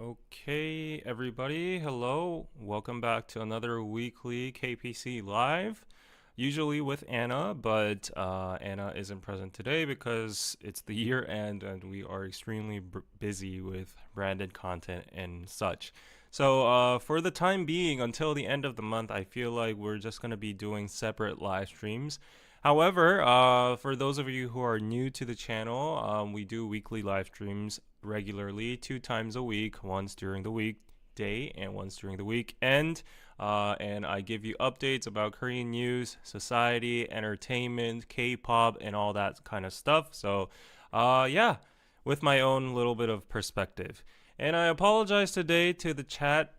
Okay, everybody, hello. Welcome back to another weekly KPC Live. Usually with Anna, but Anna isn't present today because it's the year end and we are extremely busy with branded content and such. So, for the time being, until the end of the month, I feel like we're just going to be doing separate live streams. However, for those of you who are new to the channel, we do weekly live streams regularly, 2 times a week, once during the weekday and once during the weekend. And I give you updates about Korean news, society, entertainment, K-pop, and all that kind of stuff. So, yeah, with my own little bit of perspective. And I apologize today to the chat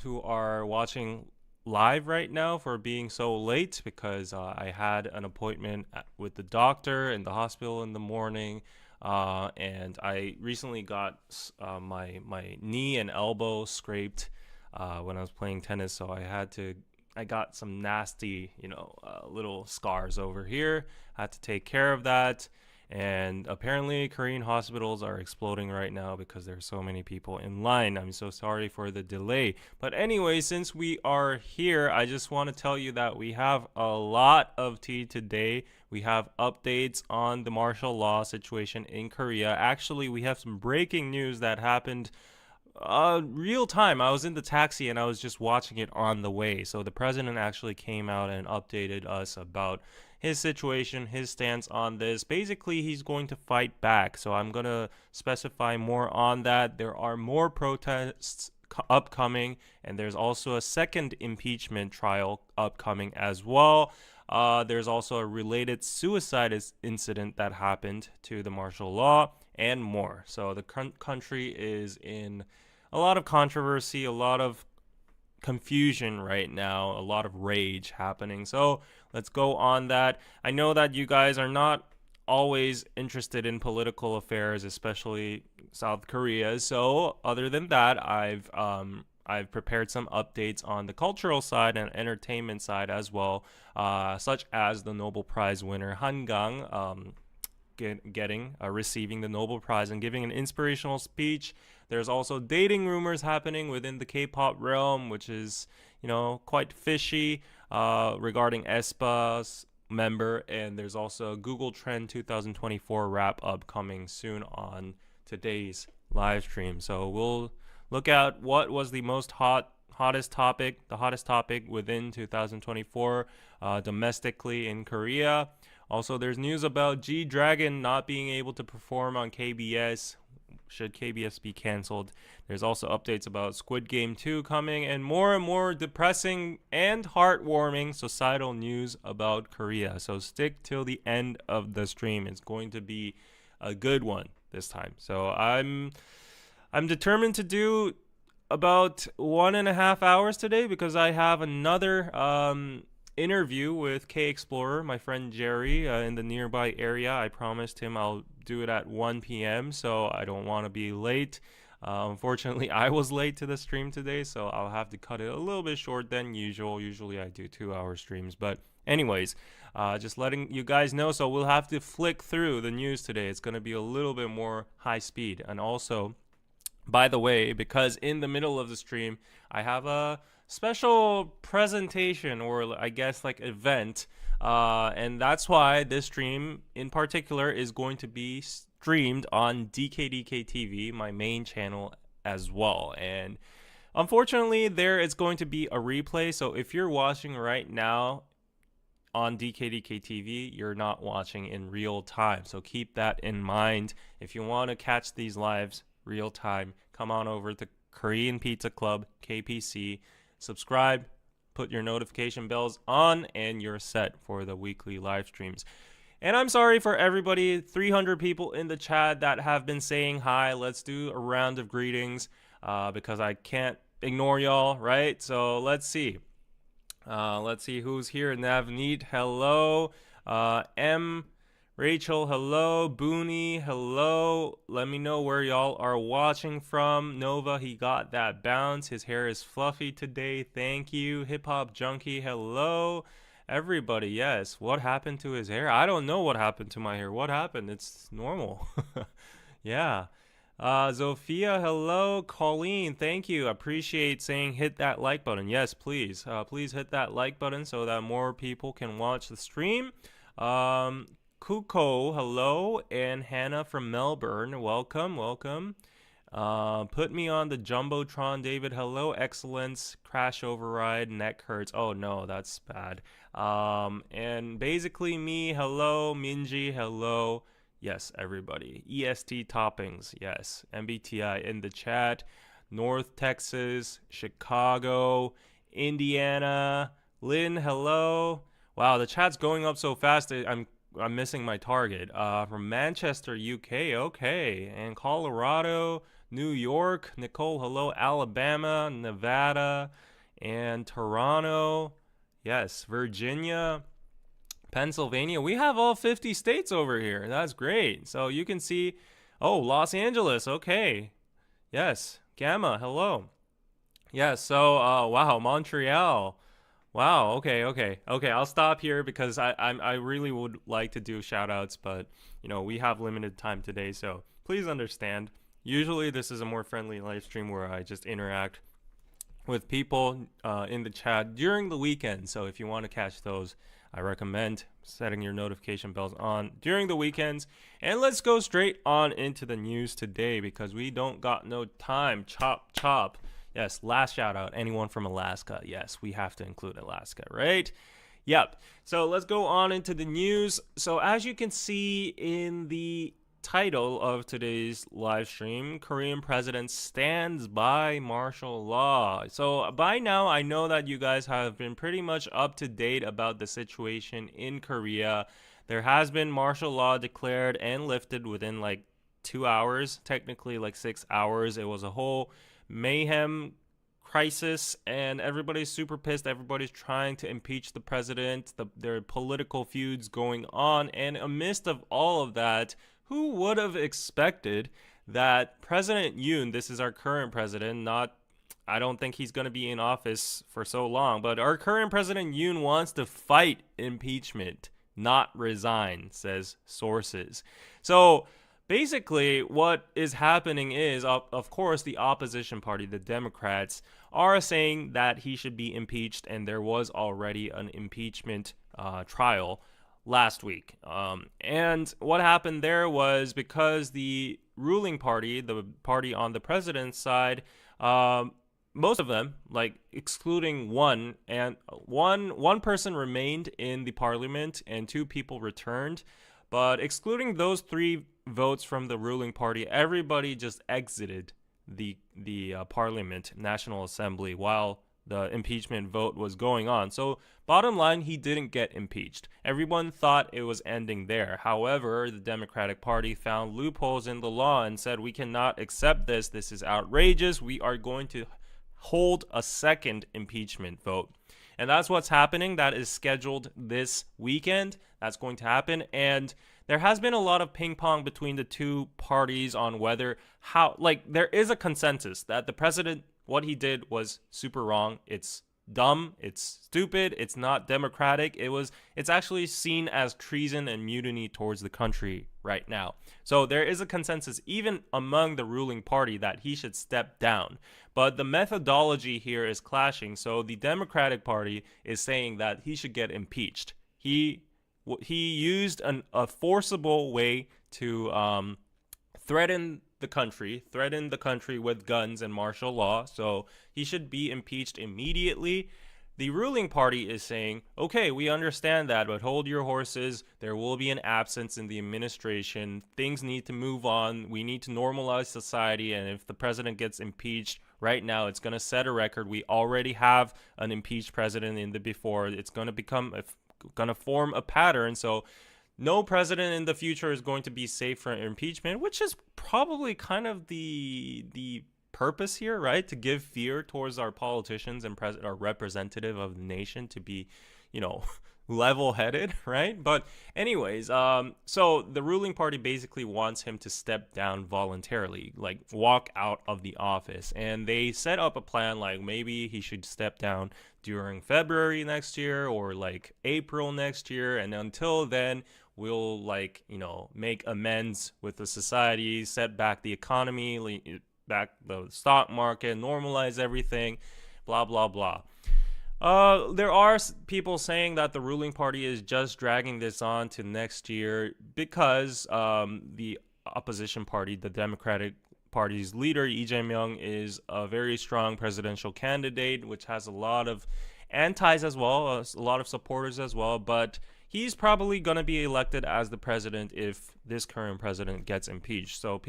who are watching live right now for being so late because I had an appointment with the doctor in the hospital in the morning. And I recently got my knee and elbow scraped when I was playing tennis, so I got some nasty, little scars over here. I had to take care of that. And apparently, Korean hospitals are exploding right now because there's so many people in line. I'm so sorry for the delay. But anyway, since we are here, I just want to tell you that we have a lot of tea today. We have updates on the martial law situation in Korea. Actually, we have some breaking news that happened real time. I was in the taxi and I was just watching it on the way. So the president actually came out and updated us about his situation, his stance on this. Basically, he's going to fight back. So I'm going to specify more on that. There are more protests upcoming, and there's also a second impeachment trial upcoming as well. There's also a related suicide incident that happened to the martial law and more. So the country is in a lot of controversy, a lot of confusion right now, a lot of rage happening. So let's go on that. I know that you guys are not always interested in political affairs, especially South Korea. So other than that, I've prepared some updates on the cultural side and entertainment side as well, such as the Nobel Prize winner Han Gang receiving the Nobel Prize and giving an inspirational speech. There's also dating rumors happening within the K-pop realm, which is, quite fishy regarding aespa's member. And there's also a Google Trend 2024 wrap up coming soon on today's live stream. So we'll look at what was the hottest topic within 2024 domestically in Korea. Also, there's news about G-Dragon not being able to perform on KBS. Should KBS be canceled? There's also updates about Squid Game 2 coming and more depressing and heartwarming societal news about Korea. So stick till the end of the stream. It's going to be a good one this time. So I'm determined to do about 1.5 hours today because I have another interview with K Explorer, my friend Jerry, in the nearby area. I promised him I'll do it at 1 p.m. so I don't want to be late. Unfortunately, I was late to the stream today, so I'll have to cut it a little bit short than usual. Usually I do 2-hour streams, but anyways, just letting you guys know. So we'll have to flick through the news today. It's going to be a little bit more high speed. And also, by the way, because in the middle of the stream, I have a special presentation, or I guess like event, and that's why this stream in particular is going to be streamed on DKDKTV, my main channel as well. And unfortunately, there is going to be a replay. So if you're watching right now on DKDKTV, you're not watching in real time. So keep that in mind. If you want to catch these lives real time, come on over to Korean Pizza Club, KPC. Subscribe, put your notification bells on, and you're set for the weekly live streams. And I'm sorry for everybody, 300 people in the chat that have been saying hi. Let's do a round of greetings because I can't ignore y'all, right? So let's see. Let's see who's here. Navneet, hello. Rachel, hello. Booney, hello. Let me know where y'all are watching from. Nova, he got that bounce. His hair is fluffy today. Thank you. Hip Hop Junkie, hello. Everybody, yes. What happened to his hair? I don't know what happened to my hair. What happened? It's normal. Yeah. Zofia, hello. Colleen, thank you. Appreciate saying hit that like button. Yes, please. Please hit that like button so that more people can watch the stream. Kuko, hello. And Hannah from Melbourne, welcome, welcome. Put me on the Jumbotron, David. Hello, excellence. Crash override, neck hurts. Oh no, that's bad. And basically me, hello. Minji, hello. Yes, everybody. EST toppings, yes. MBTI in the chat. North Texas, Chicago, Indiana. Lynn, hello. Wow, the chat's going up so fast. I'm missing my target. From Manchester, UK, okay. And Colorado, New York, Nicole, hello. Alabama, Nevada, and Toronto. Yes, Virginia. Pennsylvania. We have all 50 states over here. That's great. So you can see, oh, Los Angeles. Okay. Yes. Gamma. Hello. Yes. So, wow, Montreal. Wow. Okay. Okay. Okay. I'll stop here because I really would like to do shout outs, but we have limited time today, so please understand. Usually this is a more friendly live stream where I just interact with people in the chat during the weekend. So if you want to catch those, I recommend setting your notification bells on during the weekends. And let's go straight on into the news today because we don't got no time. Chop, chop. Yes, last shout out. Anyone from Alaska? Yes, we have to include Alaska, right? Yep. So let's go on into the news. So as you can see in the title of today's live stream, Korean president stands by martial law. So by now I know that you guys have been pretty much up to date about the situation in Korea. There has been martial law declared and lifted within like 2 hours, technically like 6 hours. It was a whole mayhem crisis and everybody's super pissed. Everybody's trying to impeach the president. There are political feuds going on, and amidst of all of that, who would have expected that President Yoon, this is our current president, I don't think he's going to be in office for so long, but our current president Yoon wants to fight impeachment, not resign, says sources. So basically what is happening is, of course, the opposition party, the Democrats, are saying that he should be impeached, and there was already an impeachment trial last week. And what happened there was because the ruling party, the party on the president's side, most of them, like excluding one person remained in the parliament and 2 people returned. But excluding those 3 votes from the ruling party, everybody just exited the parliament, National Assembly, while the impeachment vote was going on. So bottom line, he didn't get impeached. Everyone thought it was ending there. However, the Democratic Party found loopholes in the law and said, we cannot accept this. This is outrageous. We are going to hold a second impeachment vote. And that's what's happening. That is scheduled this weekend. That's going to happen. And there has been a lot of ping pong between the 2 parties on whether there is a consensus that the president, what he did was super wrong. It's dumb. It's stupid. It's not democratic. It's actually seen as treason and mutiny towards the country right now. So there is a consensus even among the ruling party that he should step down. But the methodology here is clashing. So the Democratic Party is saying that he should get impeached. He used a forcible way to threaten the country with guns and martial law, so he should be impeached immediately. The ruling party is saying, okay, we understand that, but hold your horses. There will be an absence in the administration. Things need to move on. We need to normalize society, and if the president gets impeached right now, it's going to set a record. We already have an impeached president in the before. It's going to form a pattern, so no president in the future is going to be safe from impeachment, which is probably kind of the purpose here, right? To give fear towards our politicians and our representative of the nation to be, level-headed, right? But anyways, so the ruling party basically wants him to step down voluntarily, like walk out of the office. And they set up a plan like maybe he should step down during February next year or like April next year. And until then, we'll like, make amends with the society, set back the economy, back the stock market, normalize everything, blah blah blah. There are people saying that the ruling party is just dragging this on to next year because the opposition party, the Democratic Party's leader, Lee Jae-myung, is a very strong presidential candidate, which has a lot of antis as well, a lot of supporters as well, but he's probably going to be elected as the president if this current president gets impeached. So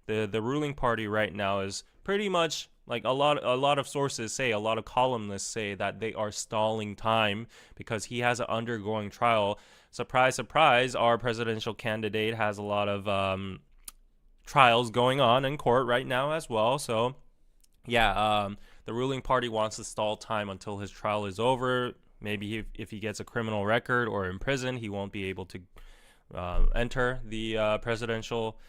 the ruling party right now is pretty much like a lot of sources say, a lot of columnists say that they are stalling time because he has an undergoing trial. Surprise, surprise, our presidential candidate has a lot of trials going on in court right now as well. So yeah, the ruling party wants to stall time until his trial is over. Maybe if he gets a criminal record or in prison, he won't be able to enter the presidential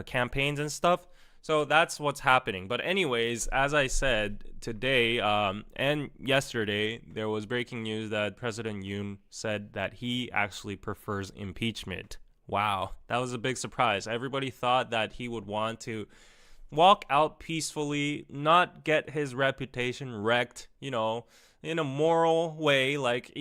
campaigns and stuff. So that's what's happening. But anyways, as I said, today and yesterday, there was breaking news that President Yoon said that he actually prefers impeachment. Wow, that was a big surprise. Everybody thought that he would want to walk out peacefully, not get his reputation wrecked, in a moral way, like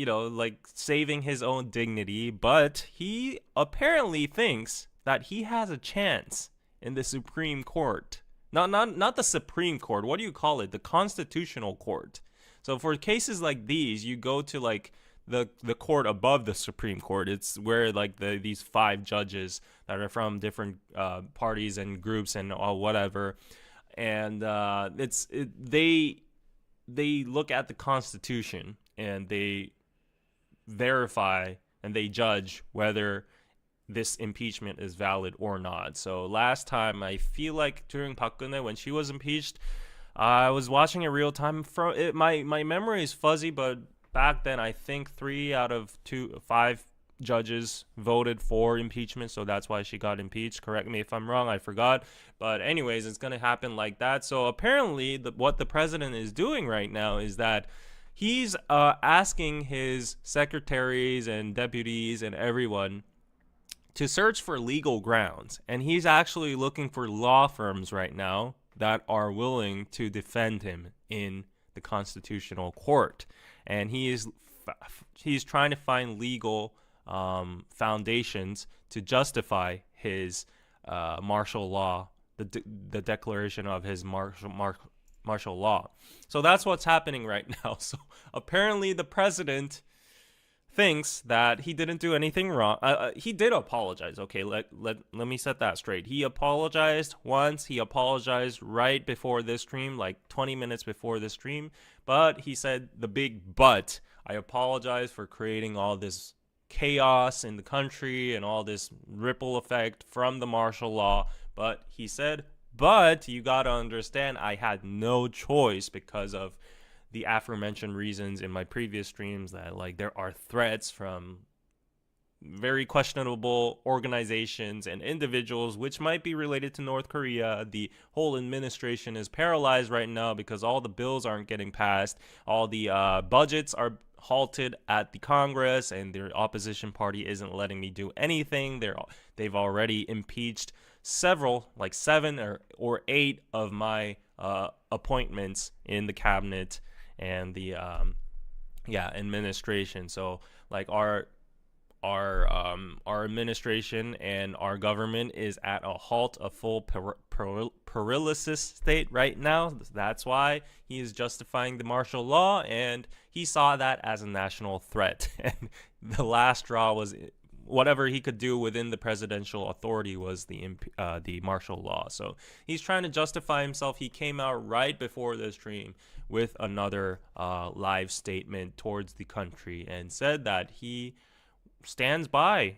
saving his own dignity. But he apparently thinks that he has a chance in the Supreme Court. Not the Supreme Court. What do you call it? The Constitutional Court. So for cases like these, you go to like the court above the Supreme Court. It's where like these 5 judges that are from different parties and groups and all whatever, and they look at the Constitution and they verify and they judge whether this impeachment is valid or not. So last time, I feel like during Park Geun-hye, when she was impeached, I was watching it real time. My memory is fuzzy, but back then I think 3 out of 5 judges voted for impeachment, so that's why she got impeached. Correct me if I'm wrong, I forgot. But anyways, it's gonna happen like that. So apparently, what the president is doing right now is that he's asking his secretaries and deputies and everyone to search for legal grounds. And he's actually looking for law firms right now that are willing to defend him in the Constitutional Court. And he's trying to find legal foundations to justify his martial law, the declaration of his martial law. So that's what's happening right now. So apparently the president thinks that he didn't do anything wrong. He did apologize. Okay, let me set that straight. He apologized once. He apologized right before this stream, like 20 minutes before this stream. But he said the big but. I apologize for creating all this chaos in the country and all this ripple effect from the martial law. But he said, but you gotta understand, I had no choice because of the aforementioned reasons in my previous streams, that like there are threats from very questionable organizations and individuals which might be related to North Korea. The whole administration is paralyzed right now because all the bills aren't getting passed. All the budgets are halted at the Congress, and the opposition party isn't letting me do anything. They've already impeached several, like 7 or 8 of my appointments in the cabinet and the administration. So like our administration and our government is at a halt, a full paralysis state right now. That's why he is justifying the martial law, and he saw that as a national threat. And the last straw was whatever he could do within the presidential authority was the martial law. So he's trying to justify himself. He came out right before the stream with another live statement towards the country and said that he stands by,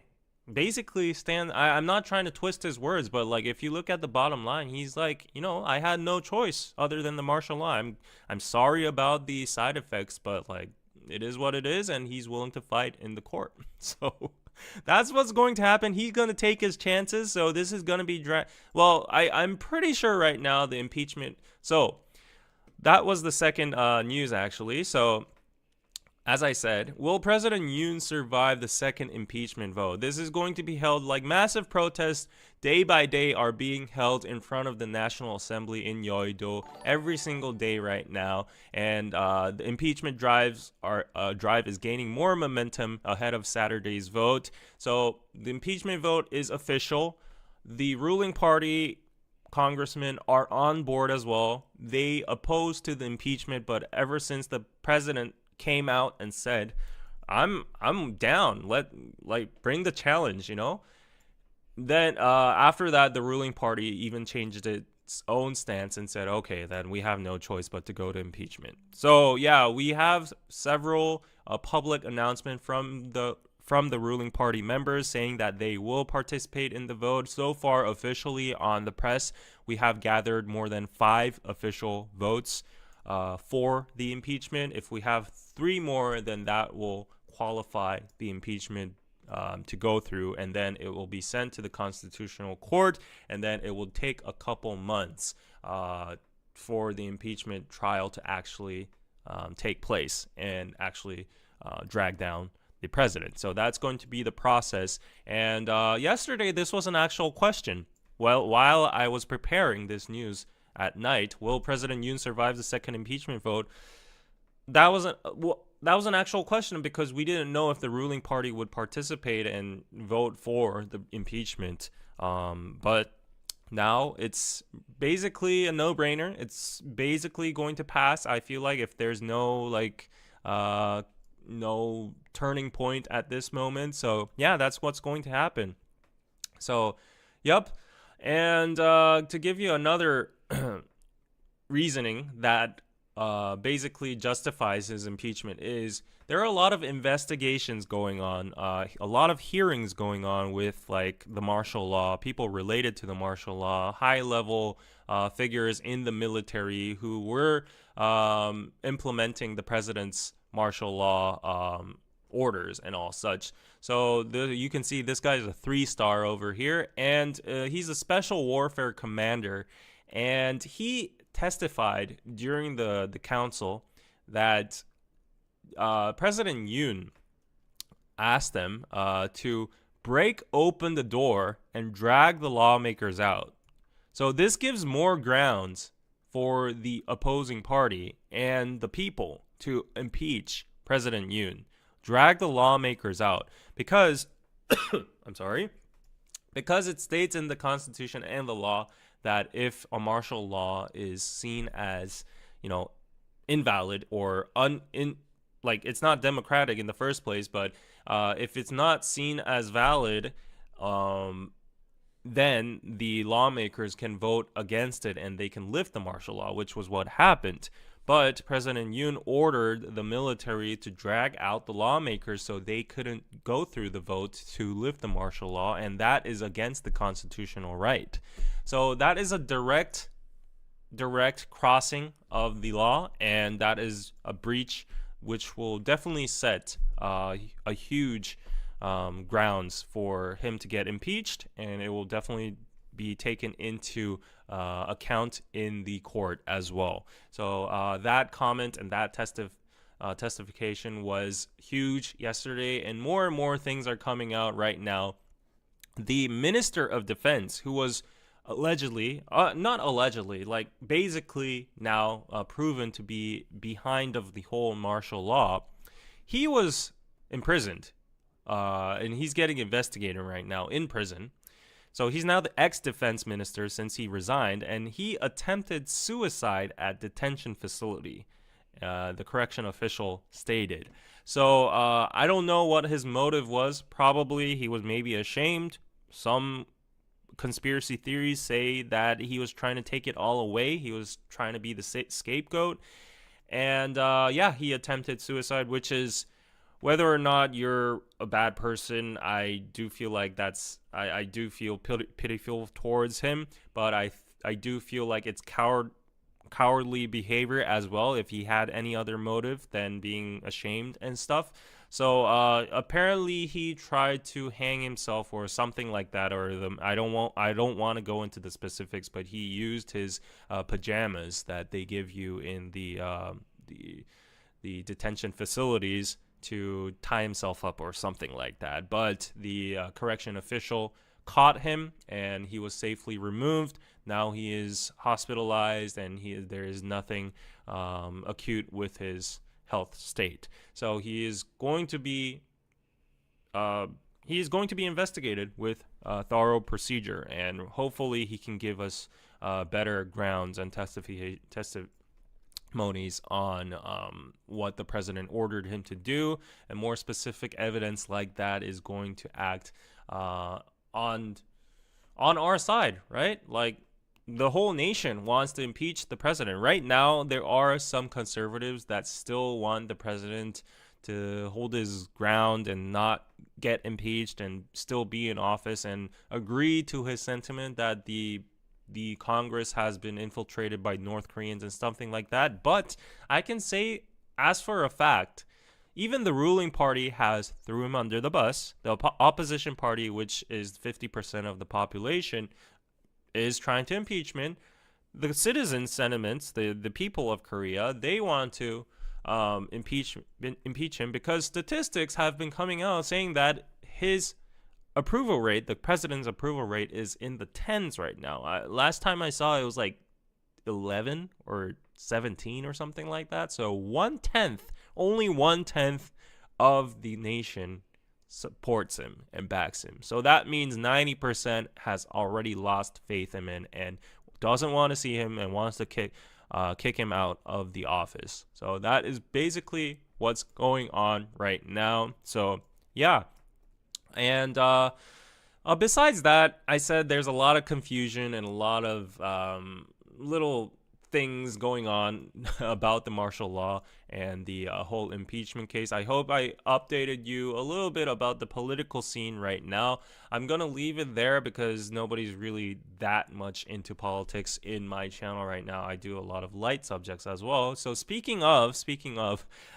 basically I'm not trying to twist his words, but like if you look at the bottom line, he's like, I had no choice other than the martial law. I'm sorry about the side effects, but like it is what it is, and he's willing to fight in the court. So that's what's going to happen. He's going to take his chances. So this is going to be I'm pretty sure right now the impeachment. So that was the second news, actually. So As I said, will President Yoon survive the second impeachment vote? This is going to be held like massive protests day by day are being held in front of the National Assembly in Yeouido every single day right now, and the impeachment drive is gaining more momentum ahead of Saturday's vote. So the impeachment vote is official. The ruling party congressmen are on board as well. They oppose to the impeachment, but ever since the president came out and said, I'm down, bring the challenge, then after that, the ruling party even changed its own stance and said, okay, then we have no choice but to go to impeachment. So yeah, we have several public announcements from the ruling party members saying that they will participate in the vote. So far, officially on the press, we have gathered more than 5 official votes for the impeachment. If we have 3 more, then that will qualify the impeachment to go through, and then it will be sent to the Constitutional Court, and then it will take a couple months for the impeachment trial to actually take place and actually drag down the president. So that's going to be the process. And yesterday, this was an actual question. Well, while I was preparing this news at night, will President Yoon survive the second impeachment vote? That was an actual question because we didn't know if the ruling party would participate and vote for the impeachment. But now it's basically a no-brainer. It's basically going to pass. I feel like if there's no no turning point at this moment. So yeah, that's what's going to happen. So, yep. And to give you another reasoning that basically justifies his impeachment is there are a lot of investigations going on, a lot of hearings going on with like the martial law, people related to the martial law, high-level figures in the military who were implementing the president's martial law orders and all such. So you can see this guy is a 3-star over here, and he's a special warfare commander, and he testified during the council that President Yoon asked them to break open the door and drag the lawmakers out. So this gives more grounds for the opposing party and the people to impeach President Yoon, drag the lawmakers out, because because it states in the Constitution and the law that if a martial law is seen as, invalid or it's not democratic in the first place, but if it's not seen as valid, then the lawmakers can vote against it and they can lift the martial law, which was what happened. But President Yoon ordered the military to drag out the lawmakers so they couldn't go through the vote to lift the martial law, and that is against the constitutional right. So that is a direct crossing of the law, and that is a breach which will definitely set a huge grounds for him to get impeached, and it will definitely be taken into account in the court as well. So that comment and that testification was huge yesterday, and more things are coming out right now. The Minister of Defense, who was allegedly, not allegedly, like basically now proven to be behind of the whole martial law, he was imprisoned, and he's getting investigated right now in prison. So he's now the ex-defense minister since he resigned, and he attempted suicide at detention facility, the correction official stated. So I don't know what his motive was. Probably he was maybe ashamed. Some conspiracy theories say that he was trying to take it all away. He was trying to be the scapegoat. And yeah, he attempted suicide, which is, whether or not you're a bad person, I do feel like I do feel pitiful towards him, but I do feel like it's cowardly behavior as well if he had any other motive than being ashamed and stuff. So apparently he tried to hang himself or something like that, or I don't want to go into the specifics, but he used his pajamas that they give you in the detention facilities to tie himself up or something like that. But the correction official caught him, and he was safely removed. Now he is hospitalized, and there is nothing acute with his health state. So he is going to be investigated with thorough procedure, and hopefully he can give us better grounds and testimonies on what the president ordered him to do, and more specific evidence like that is going to act on our side, right? Like, the whole nation wants to impeach the president. Right now, there are some conservatives that still want the president to hold his ground and not get impeached and still be in office, and agree to his sentiment that the Congress has been infiltrated by North Koreans and something like that. But I can say, as for a fact, even the ruling party has threw him under the bus. The opposition party, which is 50% of the population, is trying to impeachment. The citizen sentiments, the people of Korea, they want to impeach him, because statistics have been coming out saying that his approval rate, the president's approval rate, is in the tens right now. Last time I saw, it was like 11 or 17 or something like that. So only 1/10 of the nation supports him and backs him. So that means 90% has already lost faith in him and doesn't want to see him and wants to kick him out of the office. So that is basically what's going on right now. So yeah. And besides that, I said there's a lot of confusion and a lot of little things going on about the martial law and the whole impeachment case. I hope I updated you a little bit about the political scene right now. I'm gonna leave it there because nobody's really that much into politics in my channel right now. I do a lot of light subjects as well. So speaking of,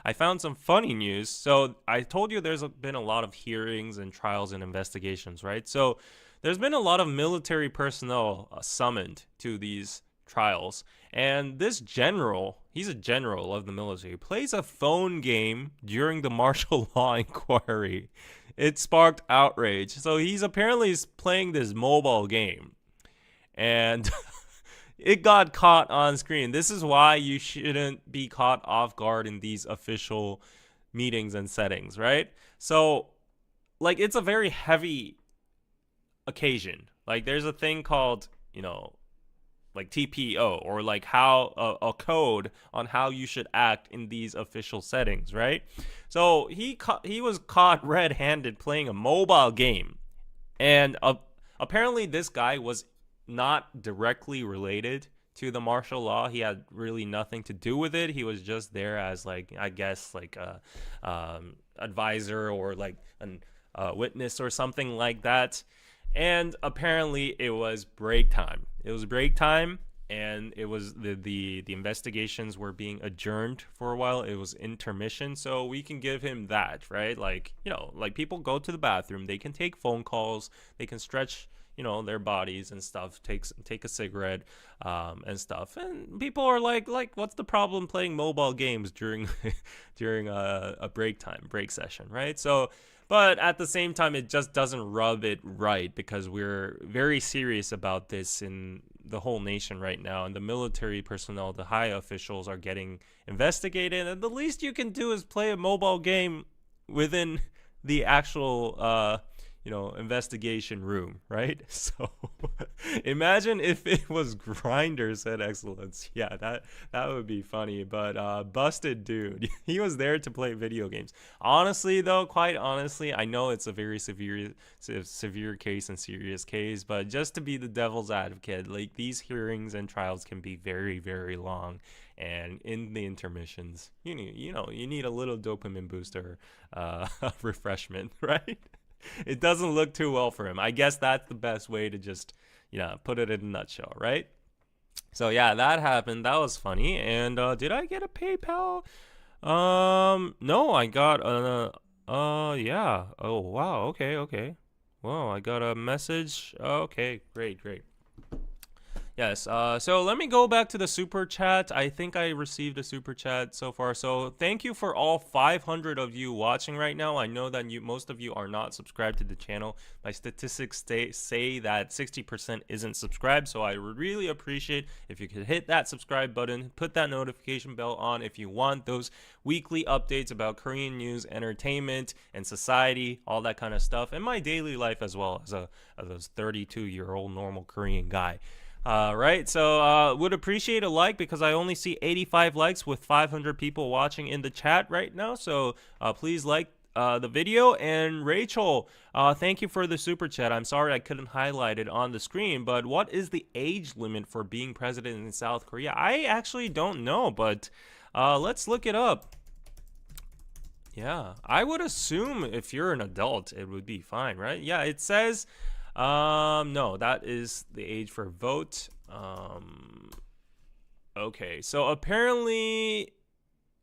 I found some funny news. So I told you there's been a lot of hearings and trials and investigations, right? So there's been a lot of military personnel summoned to these trials, and this general, he's a general of the military, plays a phone game during the martial law inquiry. It sparked outrage. So he's apparently playing this mobile game, and it got caught on screen. This is why you shouldn't be caught off guard in these official meetings and settings, right? So like, it's a very heavy occasion. Like, there's a thing called, like TPO, or like how a code on how you should act in these official settings, right? So he was caught red-handed playing a mobile game, and apparently this guy was not directly related to the martial law. He had really nothing to do with it. He was just there as, like, I guess, like a advisor or like a witness or something like that. And apparently it was break time. And it was the investigations were being adjourned for a while. It was intermission, so we can give him that, right? Like, like, people go to the bathroom, they can take phone calls, they can stretch, their bodies and stuff, take a cigarette, and stuff. And people are like, what's the problem playing mobile games during a break session, right? So, but at the same time, it just doesn't rub it right, because we're very serious about this in the whole nation right now, and the military personnel, the high officials, are getting investigated, and the least you can do is play a mobile game within the actual investigation room, right? So imagine if it was Grindr said excellence. Yeah, that would be funny. But busted dude, he was there to play video games. Honestly though, quite honestly, I know it's a very severe case and serious case, but just to be the devil's advocate, like, these hearings and trials can be very, very long, and in the intermissions, you need a little dopamine booster refreshment, right? It doesn't look too well for him. I guess that's the best way to just, put it in a nutshell, right? So yeah, that happened. That was funny. And did I get a PayPal? No, I got yeah. Oh wow. Okay. Well, I got a message. Okay, great. Yes. So let me go back to the super chat. I think I received a super chat so far. So thank you for all 500 of you watching right now. I know that most of you are not subscribed to the channel. My statistics say that 60% isn't subscribed. So I would really appreciate if you could hit that subscribe button, put that notification bell on if you want those weekly updates about Korean news, entertainment, and society, all that kind of stuff, and my daily life as well as a 32-year-old normal Korean guy. Right, so would appreciate a like because I only see 85 likes with 500 people watching in the chat right now. So please like the video. And Rachel, thank you for the super chat. I'm sorry I couldn't highlight it on the screen, but what is the age limit for being president in South Korea? I actually don't know, but let's look it up. Yeah, I would assume if you're an adult, it would be fine, right? Yeah, it says... no, that is the age for vote. Okay, so apparently,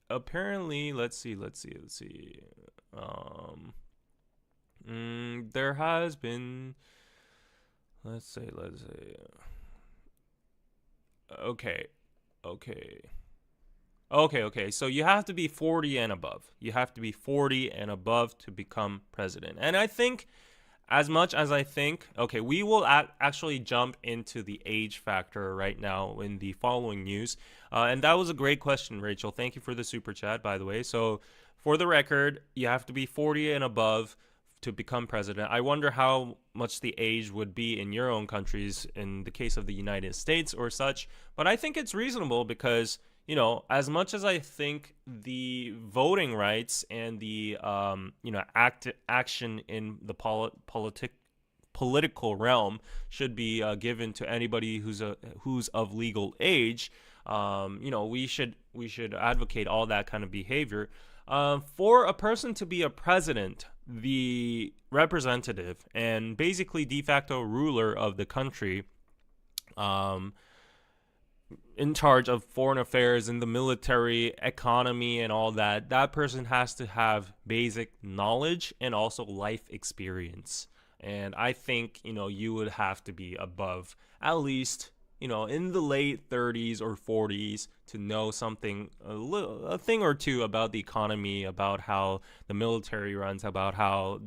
let's see. There has been, let's say, okay. So you have to be 40 and above. You have to be 40 and above to become president. And I think, as much as I think, okay, we will actually jump into the age factor right now in the following news. And that was a great question, Rachel. Thank you for the super chat, by the way. So for the record, you have to be 40 and above to become president. I wonder how much the age would be in your own countries in the case of the United States or such. But I think it's reasonable because, you know, as much as I think the voting rights and the, action in the political realm should be given to anybody who's of legal age, we should advocate all that kind of behavior. For a person to be a president, the representative and basically de facto ruler of the country, in charge of foreign affairs and the military, economy, and all that, that person has to have basic knowledge and also life experience. And I think, you would have to be above at least, in the late 30s or 40s to know something, a thing or two about the economy, about how the military runs, about how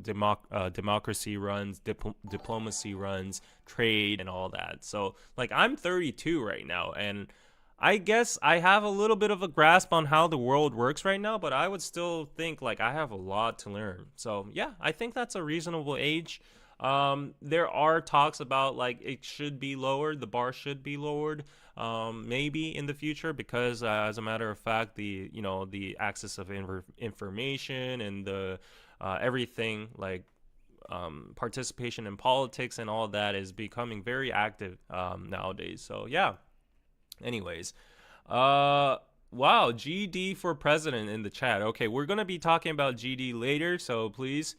democracy runs, diplomacy runs, trade, and all that. So, I'm 32 right now, and I guess I have a little bit of a grasp on how the world works right now, but I would still think, I have a lot to learn. So, yeah, I think that's a reasonable age. There are talks about it should be lowered, the bar should be lowered, maybe in the future, because as a matter of fact, the access of information and the everything participation in politics and all that is becoming very active nowadays. So yeah. Anyways, wow, GD for president in the chat. Okay, we're gonna be talking about GD later, so please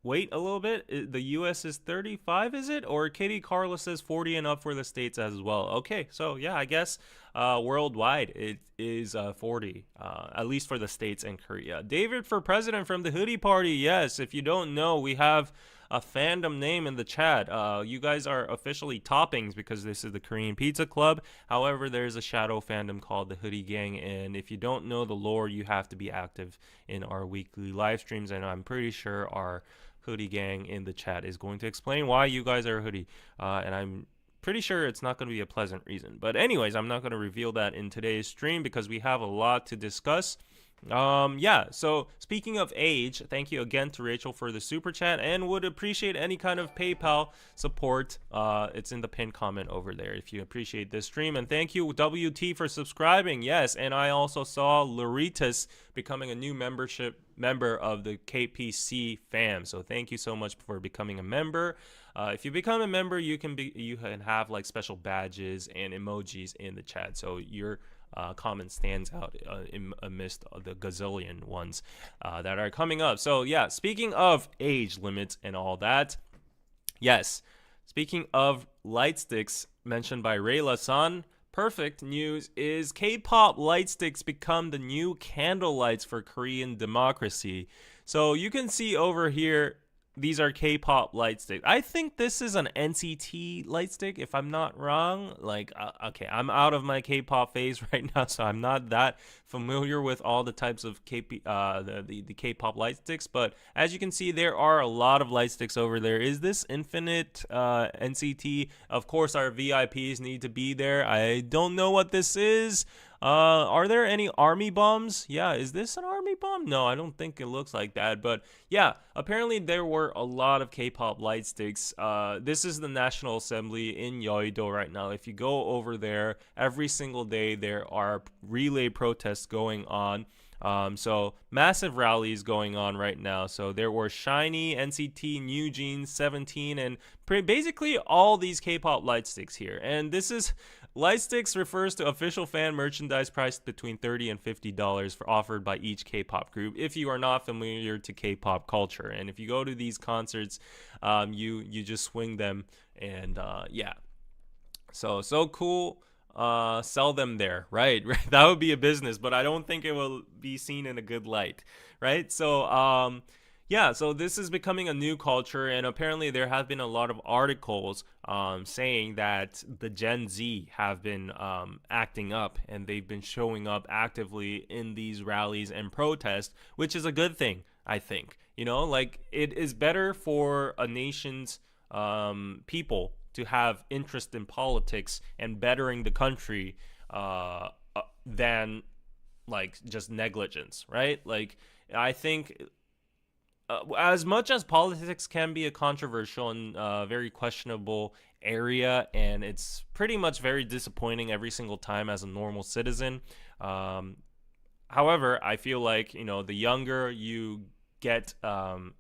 wait a little bit. The US is 35, is it? Or Katie Carla says 40 and up for the States as well. Okay, so yeah, I guess worldwide it is 40, at least for the States and Korea. David for president from the Hoodie Party. Yes, if you don't know, we have a fandom name in the chat. You guys are officially Toppings because this is the Korean Pizza Club. However, there's a shadow fandom called the Hoodie Gang, and if you don't know the lore, you have to be active in our weekly live streams, and I'm pretty sure our Hoodie Gang in the chat is going to explain why you guys are a hoodie, and I'm pretty sure it's not going to be a pleasant reason. But anyways, I'm not going to reveal that in today's stream because we have a lot to discuss. Yeah, so speaking of age, thank you again to Rachel for the super chat, and would appreciate any kind of PayPal support. It's in the pinned comment over there if you appreciate this stream. And thank you WT for subscribing. Yes, and I also saw Laritas becoming a new member of the KPC fam, so thank you so much for becoming a member. If you become a member, you can have special badges and emojis in the chat, so your comment stands out amidst the gazillion ones that are coming up. So yeah, speaking of age limits and all that, yes, speaking of light sticks mentioned by Rayla-san, perfect news is K-pop light sticks become the new candle lights for Korean democracy. So you can see over here these are K-pop light sticks. I think this is an NCT light stick, if I'm not wrong. Like, okay, I'm out of my K-pop phase right now, so I'm not that familiar with all the types of the K-pop light sticks. But as you can see, there are a lot of light sticks over there. Is this Infinite NCT? Of course, our VIPs need to be there. I don't know what this is. Are there any army bombs? Yeah, is this an army bomb? No, I don't think it looks like that. But yeah, apparently there were a lot of K-pop light sticks. This is the National Assembly in Yeouido right now. If you go over there, every single day there are relay protests going on. So massive rallies going on right now. So there were SHINee, NCT, New Jeans, 17, and basically all these K-pop light sticks here. And this is light sticks refers to official fan merchandise priced between $30 and $50 for offered by each K-pop group. If you are not familiar to K-pop culture, and if you go to these concerts, you just swing them, and yeah. So cool. Sell them there, right? That would be a business, but I don't think it will be seen in a good light, right? So yeah, so this is becoming a new culture, and apparently there have been a lot of articles saying that the Gen Z have been acting up, and they've been showing up actively in these rallies and protests, which is a good thing, I think. You know, like, it is better for a nation's people to have interest in politics and bettering the country than like just negligence, right? Like, I think as much as politics can be a controversial and very questionable area, and it's pretty much very disappointing every single time as a normal citizen. However, I feel like, you know, the younger you get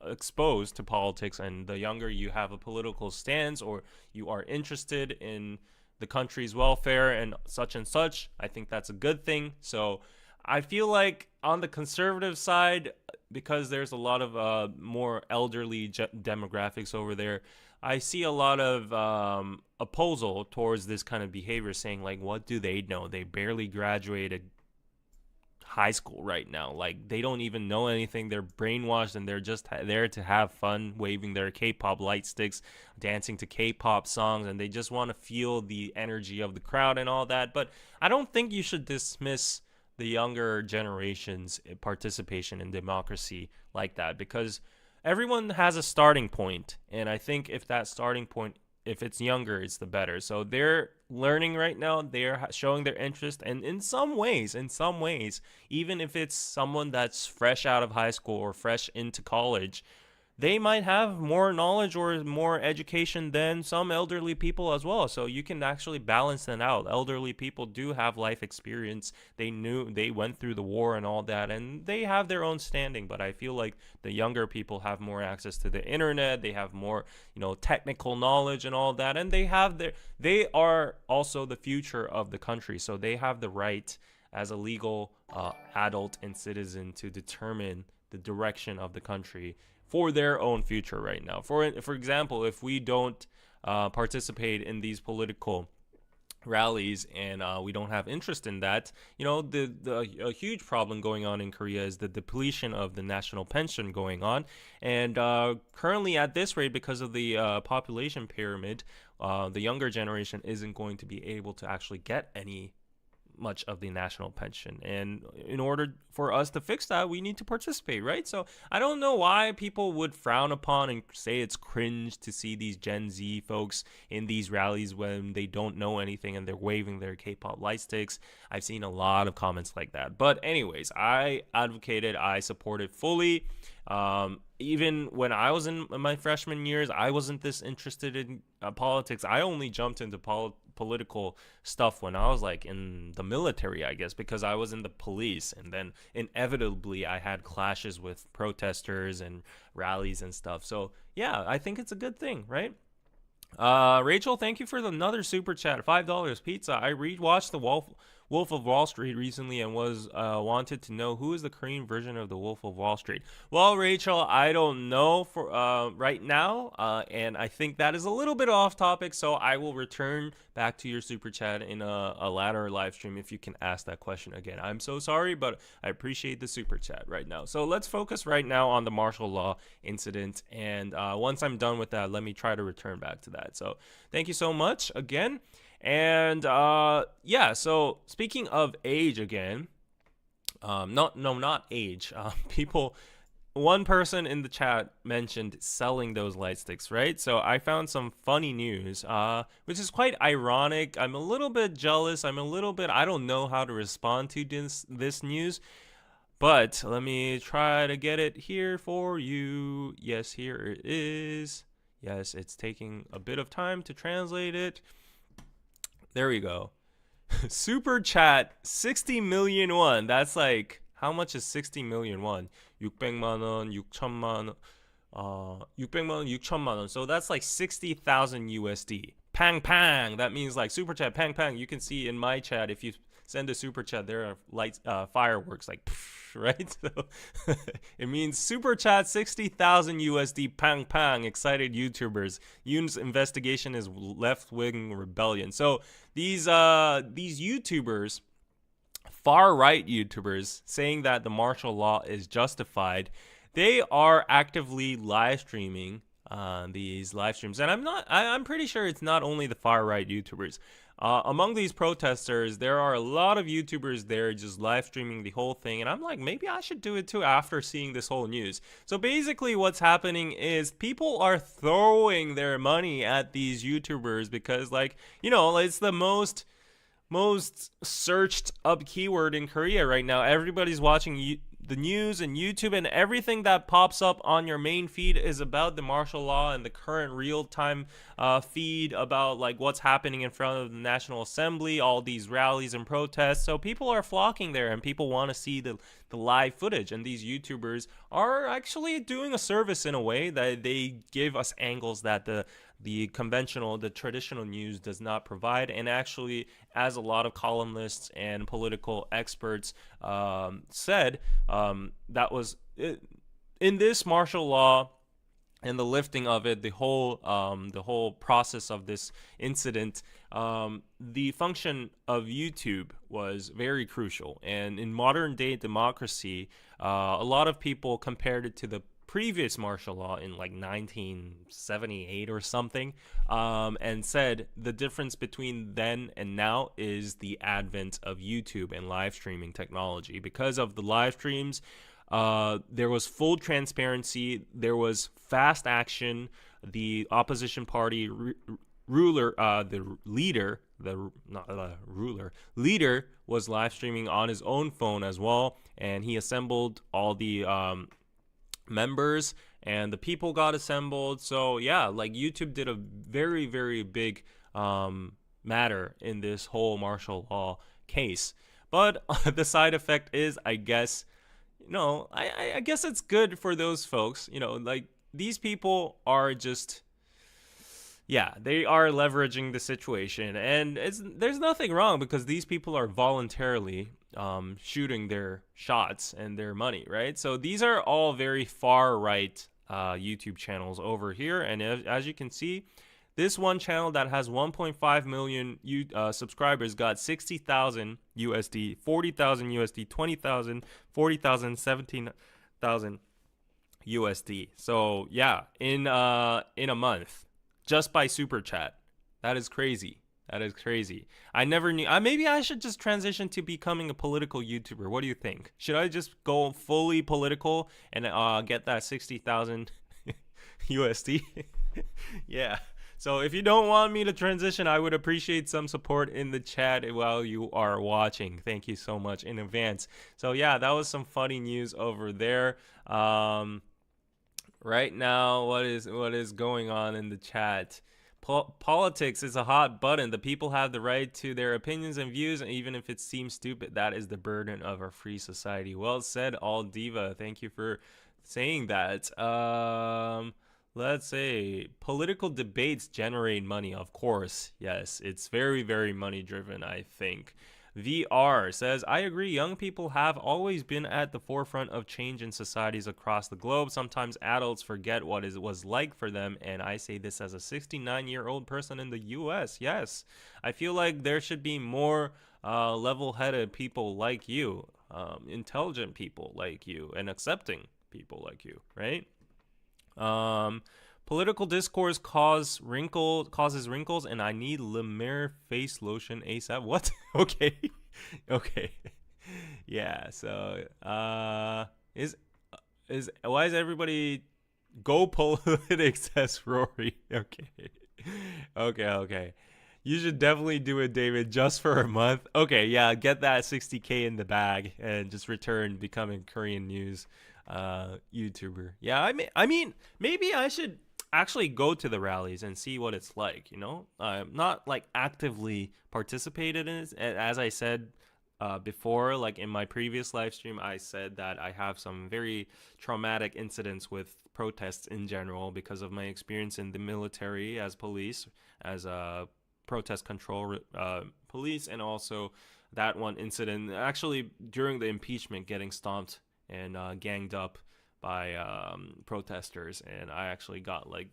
exposed to politics, and the younger you have a political stance, or you are interested in the country's welfare and such, I think that's a good thing. So I feel like on the conservative side, because there's a lot of more elderly demographics over there, I see a lot of opposal towards this kind of behavior, saying like, what do they know? They barely graduated high school right now. Like, they don't even know anything. They're brainwashed, and they're just there to have fun, waving their K-pop light sticks, dancing to K-pop songs, and they just want to feel the energy of the crowd and all that. But I don't think you should dismiss the younger generation's participation in democracy like that, because everyone has a starting point, and I think if that starting point, if it's younger, it's the better. So they're learning right now. They're showing their interest, and in some ways, even if it's someone that's fresh out of high school or fresh into college, they might have more knowledge or more education than some elderly people as well. So you can actually balance that out. Elderly people do have life experience. They went through the war and all that, and they have their own standing. But I feel like the younger people have more access to the internet. They have more, you know, technical knowledge and all that, and they are also the future of the country. So they have the right as a legal adult and citizen to determine the direction of the country for their own future right now. For example, if we don't participate in these political rallies, and we don't have interest in that, you know, a huge problem going on in Korea is the depletion of the national pension going on. And currently at this rate, because of the population pyramid, the younger generation isn't going to be able to actually get any much of the national pension, and in order for us to fix that, we need to participate, right? So I don't know why people would frown upon and say it's cringe to see these Gen Z folks in these rallies when they don't know anything and they're waving their K-pop light sticks. I've seen a lot of comments like that, but anyways, I supported fully. Even when I was in my freshman years, I wasn't this interested in politics. I only jumped into political stuff when I was like in the military, I guess, because I was in the police, and then inevitably I had clashes with protesters and rallies and stuff. So yeah, I think it's a good thing, right? Rachel, thank you for another super chat, $5 pizza. I rewatched the Wolf of Wall Street recently and was wanted to know who is the Korean version of the Wolf of Wall Street. Well, Rachel, I don't know for right now, and I think that is a little bit off topic, so I will return back to your super chat in a latter live stream if you can ask that question again. I'm so sorry, but I appreciate the super chat right now. So let's focus right now on the martial law incident, and once I'm done with that, let me try to return back to that. So thank you so much again. And yeah, so speaking of age again, not age. People, one person in the chat mentioned selling those light sticks, right? So I found some funny news, which is quite ironic. I'm a little bit jealous. I don't know how to respond to this news. But let me try to get it here for you. Yes, here it is. Yes, it's taking a bit of time to translate it. There we go. Super chat 60 million won. That's like, how much is 60 million won? 600만 원, 6천만 원, 600만 원, 6천만 원. So that's like 60,000 USD. Pang pang. That means like super chat pang pang. You can see in my chat, if you send a super chat, there are lights, fireworks like right? So it means super chat 60,000 USD pang pang. Excited YouTubers. Yoon's investigation is left-wing rebellion. So these YouTubers, far-right YouTubers, saying that the martial law is justified, they are actively live streaming these live streams, and I'm pretty sure it's not only the far-right YouTubers. Among these protesters, there are a lot of YouTubers there just live streaming the whole thing, and I'm like, maybe I should do it too after seeing this whole news. So basically what's happening is people are throwing their money at these YouTubers because, like, you know, it's the most searched up keyword in Korea right now. Everybody's watching the news and YouTube, and everything that pops up on your main feed is about the martial law and the current real-time feed about like what's happening in front of the National Assembly, all these rallies and protests. So people are flocking there, and people want to see the live footage, and these YouTubers are actually doing a service in a way that they give us angles that the traditional news does not provide. And actually, as a lot of columnists and political experts said, that was in this martial law and the lifting of it, the whole process of this incident, the function of YouTube was very crucial. And in modern day democracy, a lot of people compared it to the previous martial law in like 1978 or something, and said the difference between then and now is the advent of YouTube and live streaming technology. Because of the live streams, there was full transparency, there was fast action. The opposition party leader was live streaming on his own phone as well, and he assembled all the members, and the people got assembled. So yeah, like YouTube did a very, very big matter in this whole martial law case. But the side effect is, I guess, you know, I guess it's good for those folks, you know, like these people are just, yeah, they are leveraging the situation, and there's nothing wrong because these people are voluntarily shooting their shots and their money, right? So these are all very far right YouTube channels over here, and as you can see, this one channel that has 1.5 million subscribers got 60,000 USD, 40,000 USD, 20,000, 40,000, 17,000 USD. So yeah, in a month, just by super chat. That is crazy. That is crazy. I never knew. Maybe I should just transition to becoming a political YouTuber. What do you think? Should I just go fully political and get that 60,000 USD? Yeah. So if you don't want me to transition, I would appreciate some support in the chat while you are watching. Thank you so much in advance. So yeah, that was some funny news over there. Right now, what is going on in the chat? Politics is a hot button. The people have the right to their opinions and views, and even if it seems stupid, that is the burden of our free society. Well said, All Diva. Thank you for saying that. Let's say political debates generate money, of course. Yes, it's very, very money driven, I think. VR says, I agree, young people have always been at the forefront of change in societies across the globe. Sometimes adults forget what it was like for them, and I say this as a 69-year-old person in the US. Yes, I feel like there should be more level-headed people like you, intelligent people like you, and accepting people like you, right? Um, Political discourse causes wrinkles, and I need Lemire face lotion ASAP. What? Okay, okay, yeah. So, is why is everybody go politics? Says Rory. Okay, okay. You should definitely do it, David, just for a month. Okay, yeah, get that 60K in the bag and just return becoming Korean news YouTuber. Yeah, I mean, maybe I should actually go to the rallies and see what it's like. Not like actively participated in it. As I said before, like in my previous live stream, I said that I have some very traumatic incidents with protests in general because of my experience in the military as police, as a protest control police, and also that one incident actually during the impeachment, getting stomped and ganged up by protesters, and I actually got like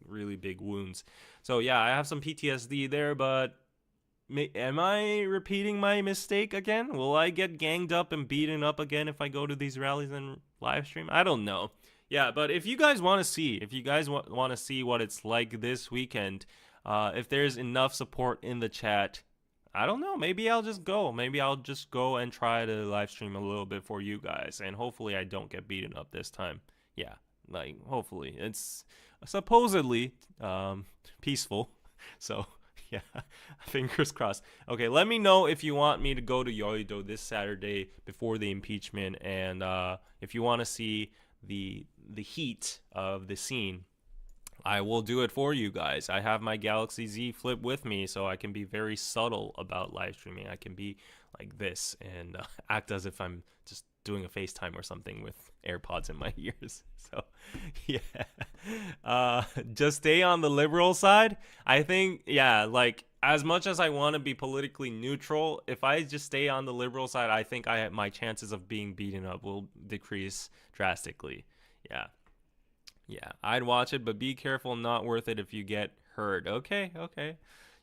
really big wounds. So yeah, I have some PTSD there, but am I repeating my mistake again? Will I get ganged up and beaten up again if I go to these rallies and live stream? I don't know. Yeah, but if you guys want to see, want to see what it's like this weekend, if there's enough support in the chat, I don't know. Maybe I'll just go. Maybe I'll just go and try to live stream a little bit for you guys, and hopefully I don't get beaten up this time. Yeah, like hopefully it's supposedly peaceful. So yeah, fingers crossed. Okay, let me know if you want me to go to Yeouido this Saturday before the impeachment, and if you want to see the heat of the scene, I will do it for you guys. I have my Galaxy Z Flip with me, so I can be very subtle about live streaming. I can be like this and act as if I'm just doing a FaceTime or something with AirPods in my ears. So, yeah. Just stay on the liberal side. I think, yeah, like as much as I want to be politically neutral, if I just stay on the liberal side, I think my chances of being beaten up will decrease drastically. Yeah. Yeah, I'd watch it, but be careful, not worth it if you get hurt. Okay.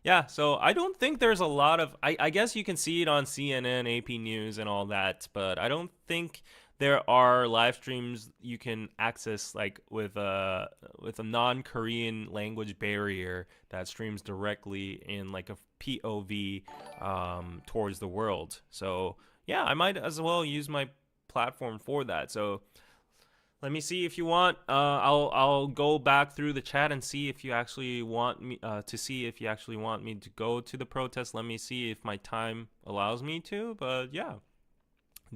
Yeah, so I don't think there's a lot of I guess you can see it on CNN, AP News and all that, but I don't think there are live streams you can access like with a non-Korean language barrier that streams directly in like a POV towards the world. So, yeah, I might as well use my platform for that. So, let me see if you want. I'll go back through the chat and see if you actually want me to go to the protest. Let me see if my time allows me to. But yeah,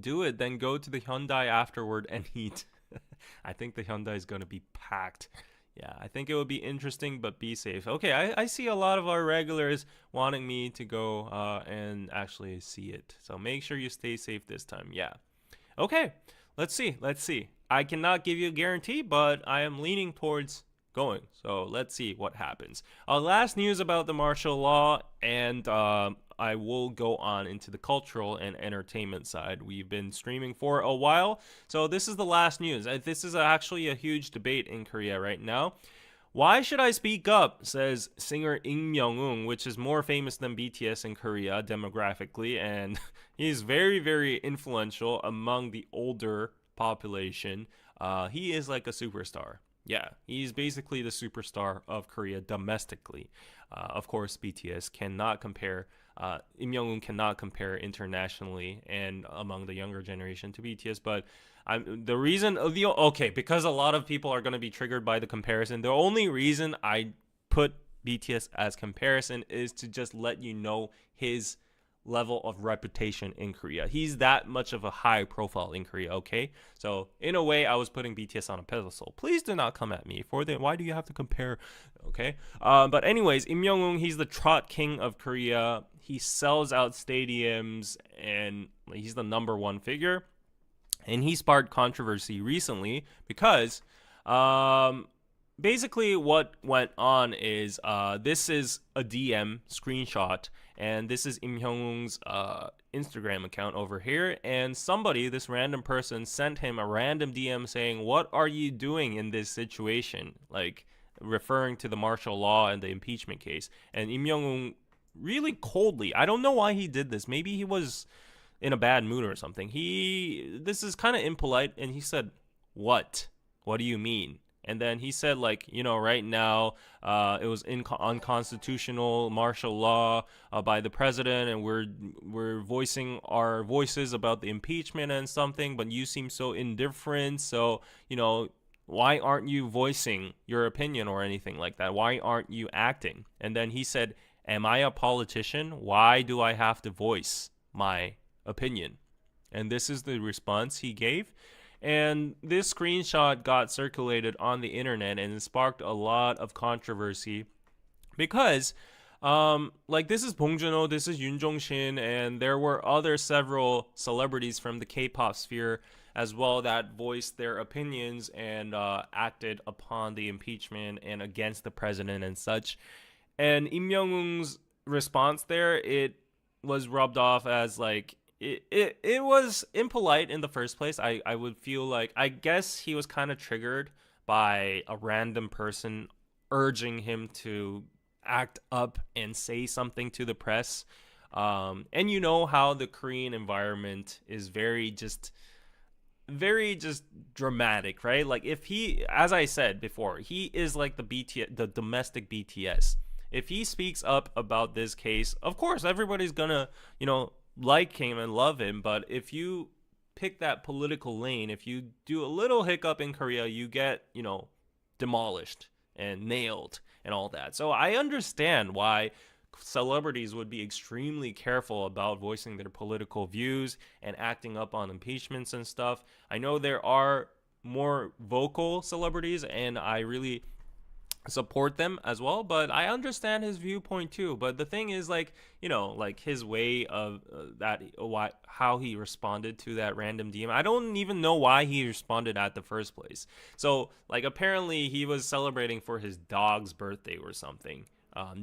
do it. Then go to the Hyundai afterward and eat. I think the Hyundai is gonna be packed. Yeah, I think it would be interesting, but be safe. Okay, I see a lot of our regulars wanting me to go and actually see it. So make sure you stay safe this time. Yeah. Okay. Let's see. I cannot give you a guarantee, but I am leaning towards going. So let's see what happens. Last news about the martial law, and I will go on into the cultural and entertainment side. We've been streaming for a while, so this is the last news. This is actually a huge debate in Korea right now. Why should I speak up, says singer Im Young-un, which is more famous than BTS in Korea demographically, and he's very, very influential among the older population. He is like a superstar. Yeah, he's basically the superstar of Korea domestically. Of course, BTS cannot compare. Im Young-un cannot compare internationally and among the younger generation to BTS, but because a lot of people are going to be triggered by the comparison. The only reason I put BTS as comparison is to just let you know his level of reputation in Korea. He's that much of a high profile in Korea, okay? So in a way, I was putting BTS on a pedestal. Please do not come at me for that. Why do you have to compare? Okay? But anyways, Im Young-un, he's the trot king of Korea. He sells out stadiums, and he's the number one figure. And he sparked controversy recently because basically what went on is this is a DM screenshot, and this is Im Hyung-woong's Instagram account over here, and somebody, this random person, sent him a random DM saying, "What are you doing in this situation?" Like referring to the martial law and the impeachment case. And Im Hyung-woong really coldly, I don't know why he did this. Maybe he was in a bad mood or something. This is kind of impolite, and he said, "What? What do you mean?" And then he said, like, right now, it was unconstitutional martial law by the president, and we're voicing our voices about the impeachment and something, but you seem so indifferent. So, why aren't you voicing your opinion or anything like that? Why aren't you acting? And then he said, "Am I a politician? Why do I have to voice my opinion?" And this is the response he gave. And this screenshot got circulated on the internet, and it sparked a lot of controversy because like, this is Bong Joon-ho, this is Yoon Jong-shin, and there were other several celebrities from the K-pop sphere as well that voiced their opinions and acted upon the impeachment and against the president and such. And Im Young-woong's response there, it was rubbed off as like, it was impolite in the first place. I would feel like, I guess he was kind of triggered by a random person urging him to act up and say something to the press. And you know how the Korean environment is very just dramatic, right? Like, if he, as I said before, he is like the domestic BTS. If he speaks up about this case, of course everybody's gonna, like him and love him. But if you pick that political lane, if you do a little hiccup in Korea, you get, demolished and nailed and all that. So I understand why celebrities would be extremely careful about voicing their political views and acting up on impeachments and stuff. I know there are more vocal celebrities, and I really support them as well, but I understand his viewpoint too. But the thing is, like, like his way of how he responded to that random DM, I don't even know why he responded at the first place. So, like, apparently he was celebrating for his dog's birthday or something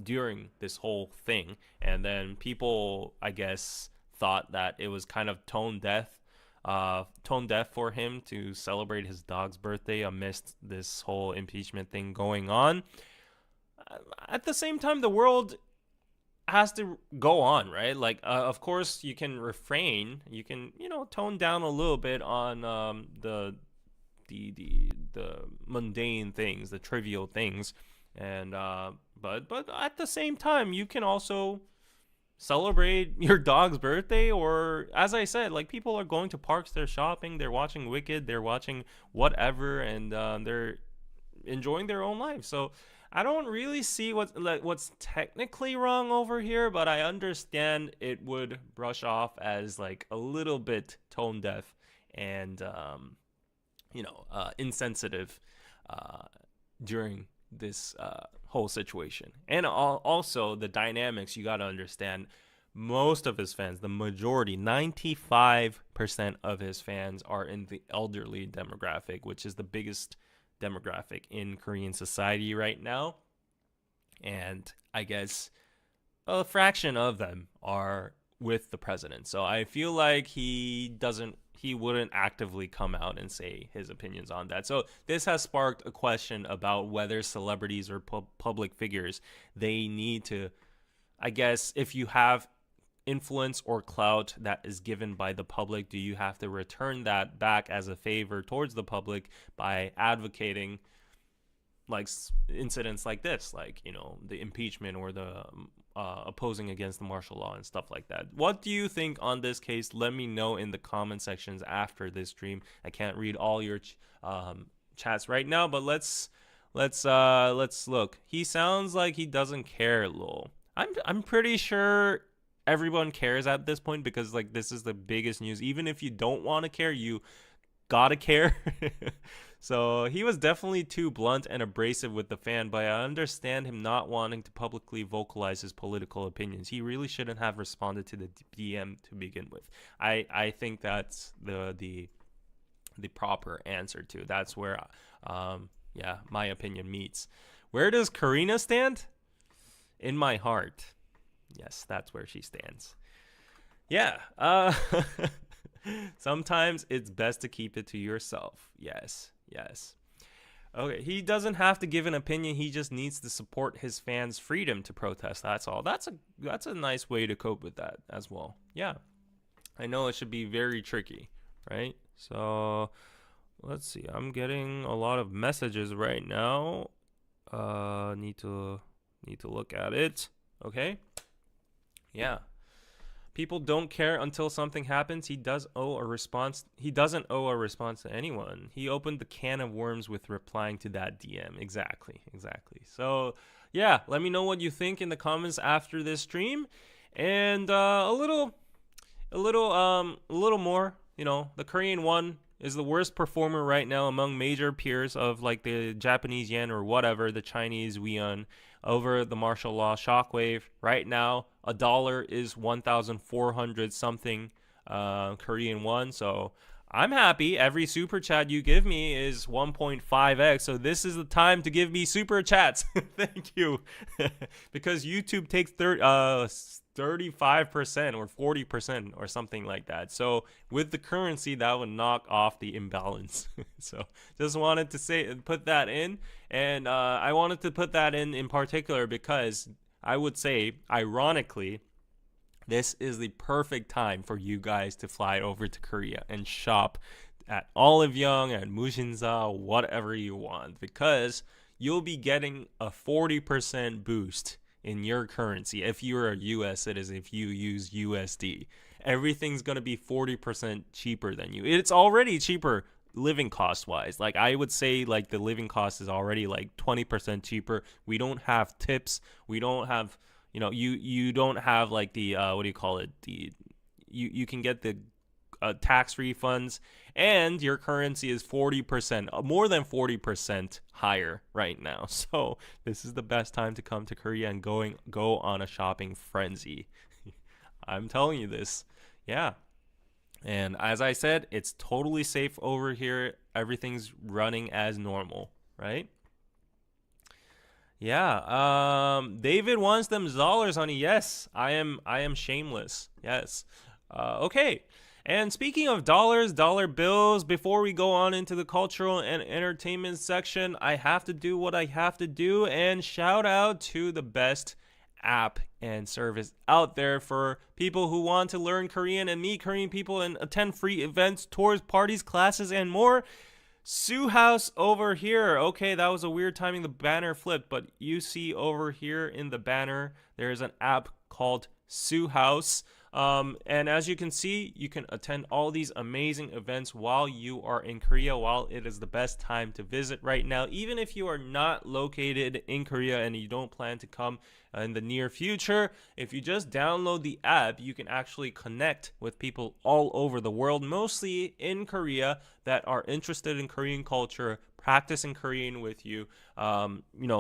during this whole thing, and then people, I guess, thought that it was kind of tone deaf for him to celebrate his dog's birthday amidst this whole impeachment thing going on. At the same time, the world has to go on, right? Like, of course, you can refrain, you can, tone down a little bit on the mundane things, the trivial things, and but at the same time, you can also celebrate your dog's birthday. Or, as I said, like, people are going to parks, they're shopping, they're watching Wicked, they're watching whatever, and they're enjoying their own life. So I don't really see what's technically wrong over here, but I understand it would brush off as like a little bit tone deaf and insensitive during this whole situation. And also the dynamics, you got to understand, most of his fans, the majority, 95% of his fans are in the elderly demographic, which is the biggest demographic in Korean society right now. And I guess a fraction of them are with the president. So I feel like he wouldn't actively come out and say his opinions on that. So this has sparked a question about whether celebrities or public figures, they need to, I guess, if you have influence or clout that is given by the public, do you have to return that back as a favor towards the public by advocating like incidents like this, like, the impeachment or the opposing against the martial law and stuff like that? What do you think on this case? Let me know in the comment sections after this stream. I can't read all your chats right now, but let's look. He sounds like he doesn't care, lol. I'm pretty sure everyone cares at this point, because like, this is the biggest news. Even if you don't want to care, you gotta care. So he was definitely too blunt and abrasive with the fan, but I understand him not wanting to publicly vocalize his political opinions. He really shouldn't have responded to the DM to begin with. I think that's the proper answer to. That's where Yeah, my opinion meets. Where does Karina stand? In my heart. Yes, that's where she stands. Yeah. Sometimes it's best to keep it to yourself. Yes. Yes. Okay, he doesn't have to give an opinion. He just needs to support his fans' freedom to protest. That's all. That's a nice way to cope with that as well. Yeah. I know it should be very tricky, right? So, let's see. I'm getting a lot of messages right now. Need to look at it. Okay? Yeah. People don't care until something happens. He doesn't owe a response to anyone. He opened the can of worms with replying to that DM. Exactly. So, yeah, let me know what you think in the comments after this stream. And a little more, the Korean won is the worst performer right now among major peers of like the Japanese yen or whatever, the Chinese yuan, over the martial law shockwave. Right now, $1 is 1,400 something Korean won. So I'm happy. Every super chat you give me is 1.5x. So this is the time to give me super chats. Thank you. Because YouTube takes 35% or 40% or something like that. So with the currency, that would knock off the imbalance. So just wanted to put that in. And I wanted to put that in particular because I would say, ironically, this is the perfect time for you guys to fly over to Korea and shop at Olive Young and Mushinsa, whatever you want, because you'll be getting a 40% boost in your currency if you're a US citizen, if you use USD. Everything's going to be 40% cheaper than you. It's already cheaper living cost wise. Like I would say like the living cost is already like 20% cheaper. We don't have tips. We don't have, you don't have like the what do you call it? You can get the tax refunds, and your currency is 40%, more than 40% higher right now. So this is the best time to come to Korea and go on a shopping frenzy. I'm telling you this. Yeah. And as I said, it's totally safe over here. Everything's running as normal, right? Yeah. David wants them dollars, honey. Yes, I am shameless. Yes. Okay. And speaking of dollars, dollar bills, before we go on into the cultural and entertainment section, I have to do what I have to do and shout out to the best app and service out there for people who want to learn Korean and meet Korean people and attend free events, tours, parties, classes, and more. Sue House over here. Okay, that was a weird timing. The banner flipped, but you see over here in the banner, there is an app called Sue House. And as you can see, you can attend all these amazing events while you are in Korea, while it is the best time to visit right now. Even if you are not located in Korea and you don't plan to come in the near future, if you just download the app, you can actually connect with people all over the world, mostly in Korea, that are interested in Korean culture, practicing Korean with you,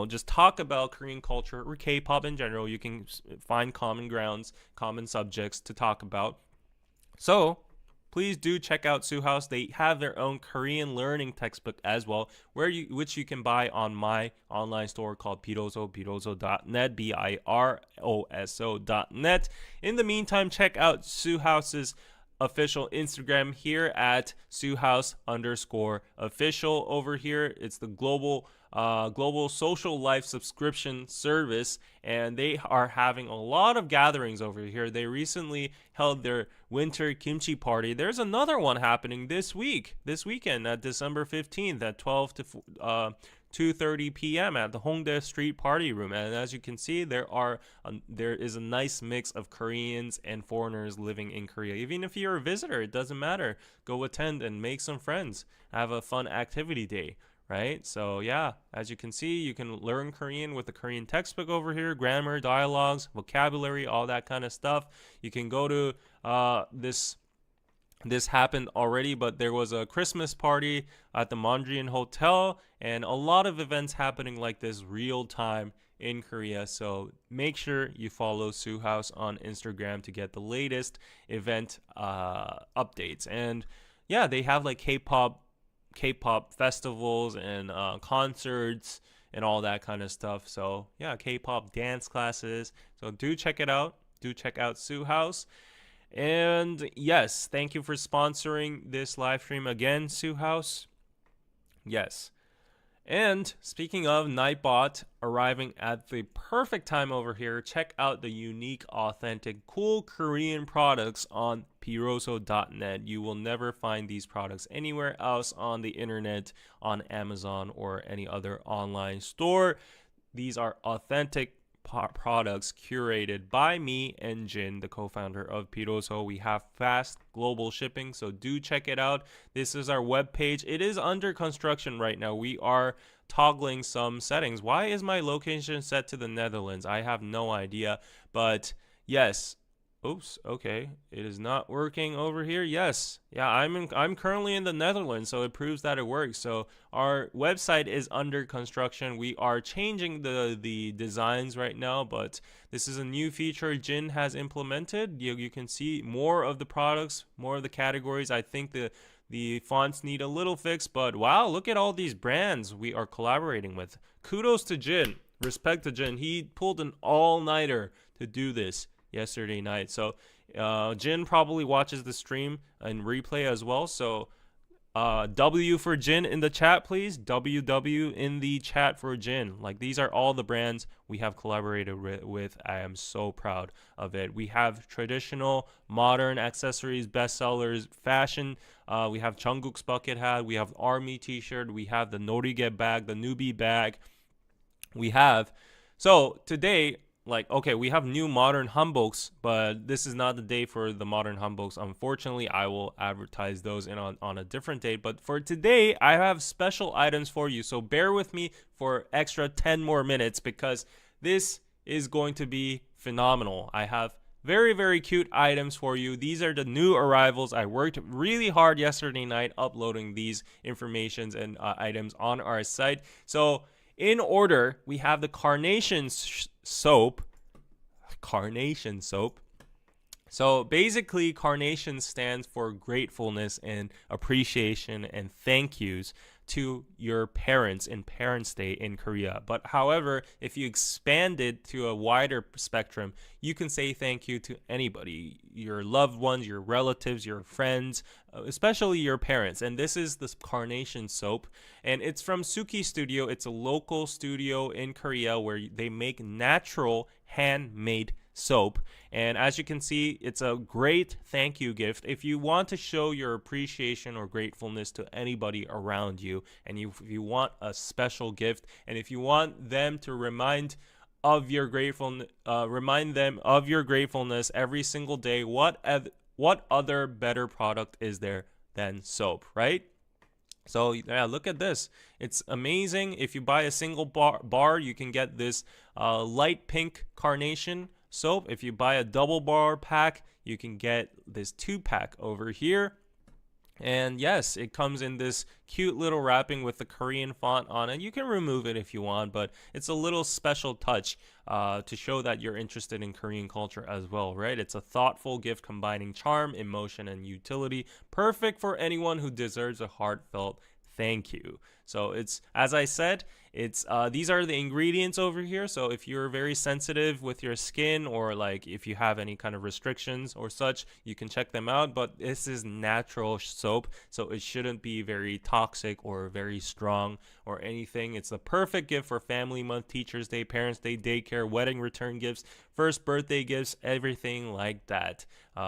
just talk about Korean culture or K-pop in general. You can find common grounds, common subjects to talk about. So please do check out Sue House. They have their own Korean learning textbook as well, which you can buy on my online store called biroso.net, biroso.net. In the meantime, check out Sue House's official Instagram here at SueHouse_official. Over here, it's the global social life subscription service, and they are having a lot of gatherings over here. They recently held their winter kimchi party. There's another one happening this weekend at December 15th at 12 to 2:30 p.m. at the Hongdae Street Party Room. And as you can see, there is a nice mix of Koreans and foreigners living in Korea. Even if you're a visitor, it doesn't matter. Go attend and make some friends. Have a fun activity day, right? So yeah, as you can see, you can learn Korean with the Korean textbook over here, grammar, dialogues, vocabulary, all that kind of stuff. You can go to this happened already, but there was a Christmas party at the Mondrian Hotel, and a lot of events happening like this real time in Korea. So make sure you follow Sue House on Instagram to get the latest event updates. And yeah, they have like K-pop K-pop festivals and concerts and all that kind of stuff. So yeah, K-pop dance classes. So do check it out. Do check out Sue House. And yes, thank you for sponsoring this live stream again, Sue House. Yes. And speaking of Nightbot arriving at the perfect time over here, check out the unique, authentic, cool Korean products on piroso.net. You will never find these products anywhere else on the internet, on Amazon, or any other online store. These are authentic products curated by me and Jin, the co-founder of Piroso. We have fast global shipping, so do check it out. This is our webpage. It is under construction right now. We are toggling some settings. Why is my location set to the Netherlands? I have no idea, but yes. Oops, okay. It is not working over here. Yes. Yeah, I'm currently in the Netherlands, so it proves that it works. So our website is under construction. We are changing the designs right now, but this is a new feature Jin has implemented. You can see more of the products, more of the categories. I think the fonts need a little fix, but wow, look at all these brands we are collaborating with. Kudos to Jin. Respect to Jin. He pulled an all-nighter to do this yesterday night. So Jin probably watches the stream and replay as well. So W for Jin in the chat, please. WW in the chat for Jin. Like, these are all the brands we have collaborated with. I am so proud of it. We have traditional, modern accessories, bestsellers, fashion. We have Jungkook's bucket hat. We have Army t-shirt. We have the Norige bag, the newbie bag. We have. So today, like, okay, we have new modern hanboks, but this is not the day for the modern hanboks. Unfortunately, I will advertise those on a different date. But for today, I have special items for you. So bear with me for extra 10 more minutes because this is going to be phenomenal. I have very, very cute items for you. These are the new arrivals. I worked really hard yesterday night uploading these informations and items on our site. So in order, we have the Carnation soap. Carnation soap. So basically, Carnation stands for gratefulness and appreciation and thank yous to your parents in Parents' Day in Korea. But however, if you expand it to a wider spectrum, you can say thank you to anybody, your loved ones, your relatives, your friends, especially your parents. And this is the Carnation soap, and it's from Suki Studio. It's a local studio in Korea where they make natural handmade soap, and as you can see, it's a great thank you gift if you want to show your appreciation or gratefulness to anybody around you, and if you want a special gift, and if you want them to remind them of your gratefulness every single day. What other better product is there than soap, right? So yeah, look at this. It's amazing. If you buy a single bar, you can get this light pink carnation soap. If you buy a double bar pack, you can get this 2-pack over here. And yes, it comes in this cute little wrapping with the Korean font on it. You can remove it if you want, but it's a little special touch to show that you're interested in Korean culture as well, right? It's a thoughtful gift combining charm, emotion, and utility. Perfect for anyone who deserves a heartfelt thank you. So it's, as I said, it's these are the ingredients over here. So if you're very sensitive with your skin, or like if you have any kind of restrictions or such, you can check them out. But this is natural soap, so it shouldn't be very toxic or very strong or anything. It's the perfect gift for Family Month, Teachers Day, Parents Day, daycare, wedding return gifts, first birthday gifts, everything like that.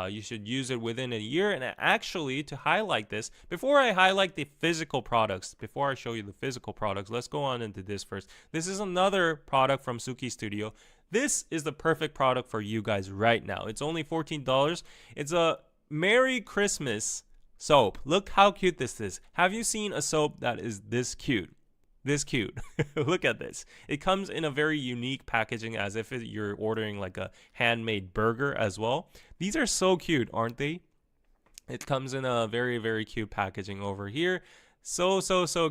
You should use it within a year. And actually, to highlight this, before I highlight the physical products, before I show you the physical products, let's go on into this first. This is another product from Suki Studio. This is the perfect product for you guys right now. It's only $14. It's a Merry Christmas soap. Look how cute this is. Have you seen a soap that is this cute? This cute. Look at this. It comes in a very unique packaging, as if you're ordering like a handmade burger as well. These are so cute, aren't they? It comes in a very, very cute packaging over here. So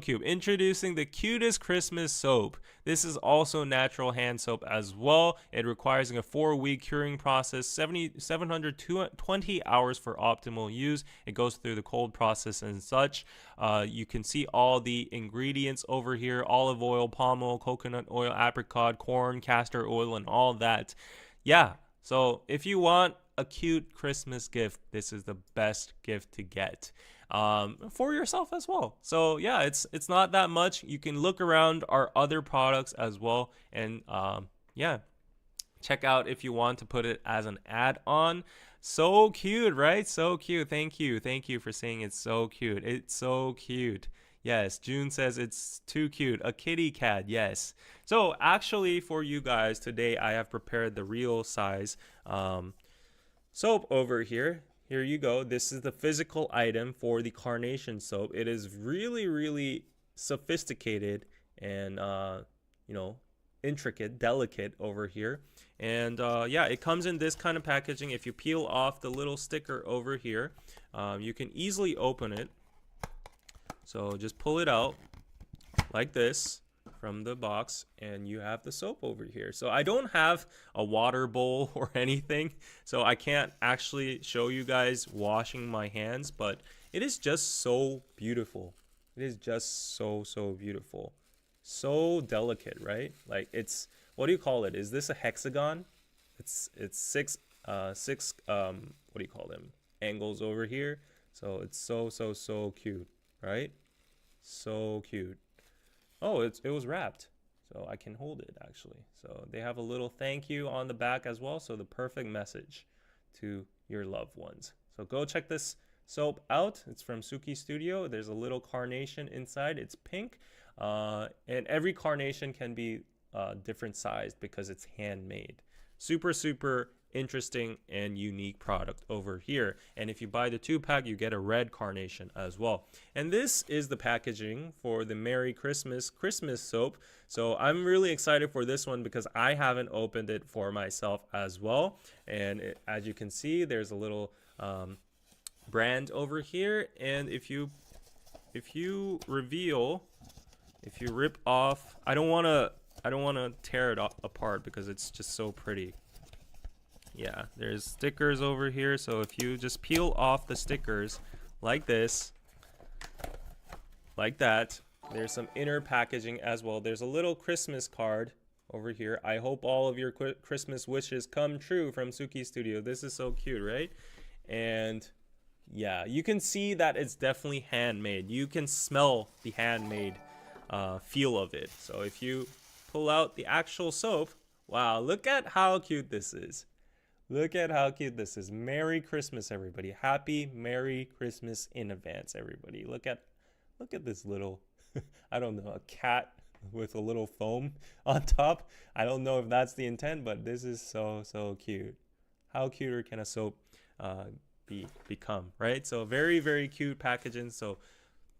cute. Introducing the cutest Christmas soap. This is also natural hand soap as well. It requires a 4-week curing process, 720 hours for optimal use. It goes through the cold process and such. You can see all the ingredients over here: olive oil, palm oil, coconut oil, apricot, corn, castor oil, and all that. Yeah, so if you want a cute Christmas gift, this is the best gift to get for yourself as well. So yeah, it's not that much. You can look around our other products as well, and yeah, check out if you want to put it as an add-on. So cute, right? So cute. Thank you for saying it's so cute. It's so cute. Yes, June says it's too cute. A kitty cat, yes. So actually for you guys today, I have prepared the real size soap over here. Here you go. This is the physical item for the carnation soap. It is really sophisticated and intricate, delicate over here. And yeah, it comes in this kind of packaging. If you peel off the little sticker over here, you can easily open it. So just pull it out like this from the box, and you have the soap over here. So I don't have a water bowl or anything, so I can't actually show you guys washing my hands, but it is just so beautiful. It is just so beautiful. So delicate, right? Like, it's, what do you call it? Is this a hexagon? It's six what do you call them? Angles over here. So it's so cute, right? So cute. Oh, it was wrapped, so I can hold it actually. So they have a little thank you on the back as well. So the perfect message to your loved ones. So go check this soap out. It's from Suki Studio. There's a little carnation inside. It's pink, and every carnation can be different sized because it's handmade. Super interesting and unique product over here. And if you buy the 2-pack, you get a red carnation as well. And this is the packaging for the Merry Christmas soap. So I'm really excited for this one because I haven't opened it for myself as well. And as you can see, there's a little brand over here. And if you rip off, I don't want to tear it apart because it's just so pretty. Yeah, there's stickers over here, so if you just peel off the stickers like this, like that, there's some inner packaging as well. There's a little Christmas card over here. I hope all of your Christmas wishes come true from Suki Studio. This is so cute, right? And yeah, you can see that it's definitely handmade. You can smell the handmade feel of it. So if you pull out the actual soap, wow, look at how cute this is. Look at how cute this is. Merry Christmas, everybody. Happy Merry Christmas in advance, everybody. Look at this little, I don't know, a cat with a little foam on top. I don't know if that's the intent, but this is so cute. How cuter can a soap become, right? So very cute packaging. So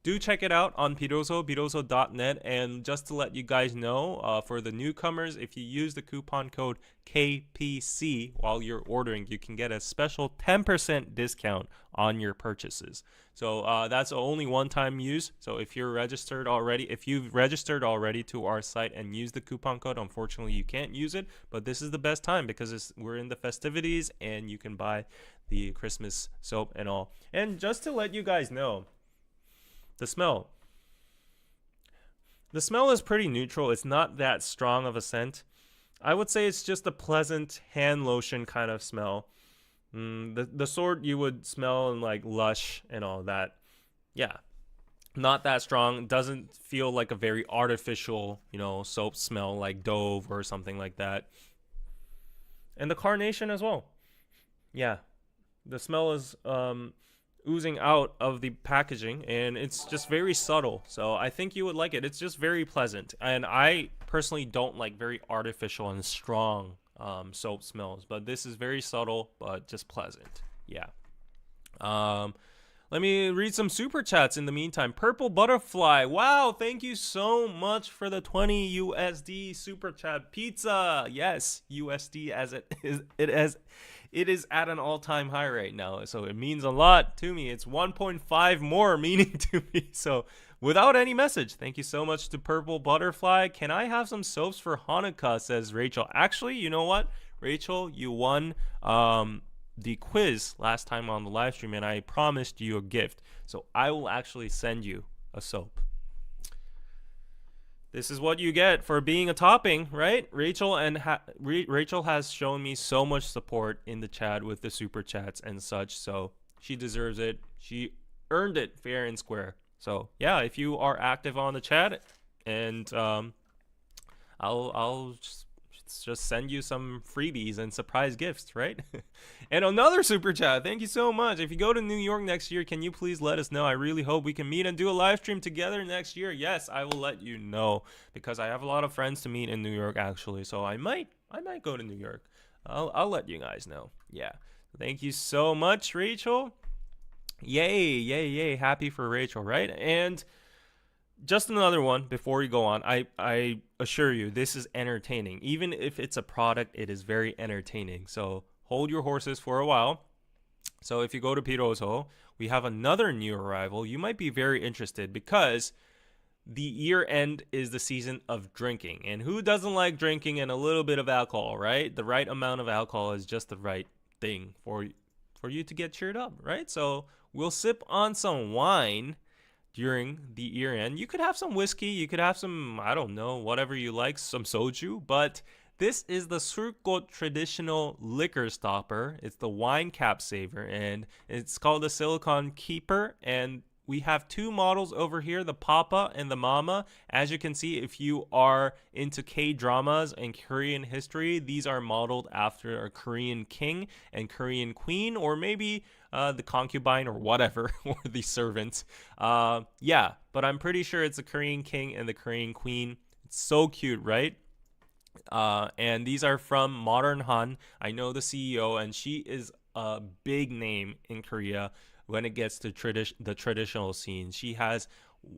do check it out on biroso.net. And just to let you guys know, for the newcomers, if you use the coupon code KPC while you're ordering, you can get a special 10% discount on your purchases. So that's only one-time use. So if you've registered already to our site and use the coupon code, unfortunately you can't use it. But this is the best time because we're in the festivities and you can buy the Christmas soap and all. And just to let you guys know, the smell is pretty neutral. It's not that strong of a scent. I would say it's just a pleasant hand lotion kind of smell. The sort you would smell in like Lush and all that. Yeah, not that strong. Doesn't feel like a very artificial, soap smell like Dove or something like that. And the carnation as well. Yeah, the smell is oozing out of the packaging, and it's just very subtle. So I think you would like it. It's just very pleasant, and I personally don't like very artificial and strong soap smells, but this is very subtle but just pleasant. Yeah. Let me read some super chats in the meantime. Purple Butterfly. Wow, thank you so much for the 20 USD super chat. Pizza. Yes, USD as it is at an all-time high right now. So it means a lot to me. It's 1.5 more meaning to me. So without any message, thank you so much to Purple Butterfly. Can I have some soaps for Hanukkah, says Rachel. Actually, you know what? Rachel, you won the quiz last time on the live stream, and I promised you a gift. So I will actually send you a soap. This is what you get for being a topping, right? Rachel Rachel has shown me so much support in the chat with the super chats and such, so she deserves it. She earned it fair and square. So yeah, if you are active on the chat, and I'll just send you some freebies and surprise gifts, right? And another super chat. Thank you so much. If you go to New York next year, can you please let us know? I really hope we can meet and do a live stream together next year. Yes, I will let you know, because I have a lot of friends to meet in New York actually. So I might go to New York. I'll let you guys know. Yeah. Thank you so much, Rachel. Yay, yay, yay. Happy for Rachel, right? And just another one before we go on. I assure you, this is entertaining. Even if it's a product, it is very entertaining. So hold your horses for a while. So if you go to Piroso, we have another new arrival. You might be very interested, because the year end is the season of drinking. And who doesn't like drinking and a little bit of alcohol, right? The right amount of alcohol is just the right thing for you to get cheered up, right? So we'll sip on some wine during the year end. You could have some whiskey, you could have some, I don't know, whatever you like, some soju, but this is the Surkot traditional liquor stopper. It's the wine cap saver, and it's called the Silicon Keeper, and we have two models over here, the Papa and the Mama. As you can see, if you are into K-dramas and Korean history, these are modeled after a Korean king and Korean queen, or maybe the concubine or whatever, or the servant. Yeah, but I'm pretty sure it's the Korean king and the Korean queen. It's so cute, right? And these are from Modern Han. I know the CEO, and she is a big name in Korea when it gets to the traditional scene. She has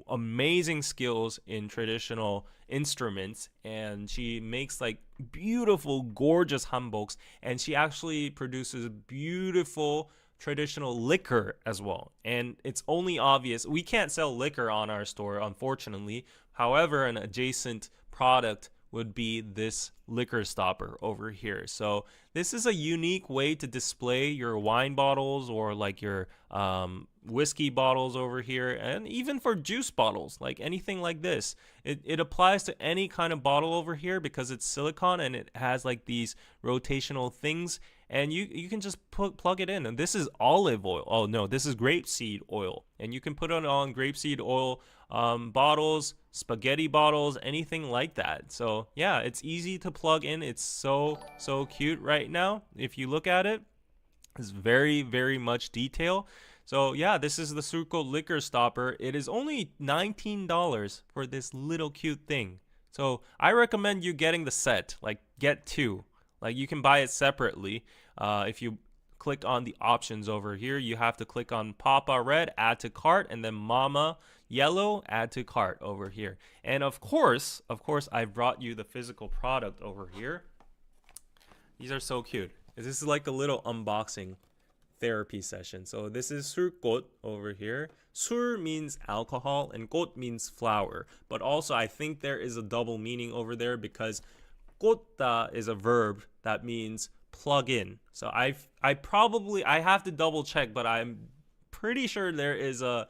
amazing skills in traditional instruments, and she makes like beautiful, gorgeous hanboks, and she actually produces beautiful traditional liquor as well. And it's only obvious, we can't sell liquor on our store, unfortunately. However, an adjacent product would be this liquor stopper over here. So this is a unique way to display your wine bottles, or like your whiskey bottles over here, and even for juice bottles, like anything like this. It applies to any kind of bottle over here, because it's silicone and it has like these rotational things, and you can just plug it in. And this is olive oil. Oh no, this is grapeseed oil, and you can put it on grapeseed oil bottles, spaghetti bottles, anything like that. So yeah, it's easy to plug in. It's so cute right now. If you look at it, it's very, very much detail. So yeah, this is the Surko liquor stopper. It is only $19 for this little cute thing. So I recommend you getting the set, like get two. Like you can buy it separately. If you click on the options over here, you have to click on Papa red, add to cart, and then Mama yellow, add to cart over here. And of course, I brought you the physical product over here. These are so cute. This is like a little unboxing therapy session. So this is surkot over here. Sur means alcohol and kot means flower. But also I think there is a double meaning over there, because kotta is a verb that means plug in. So I have to double check, but I'm pretty sure there is a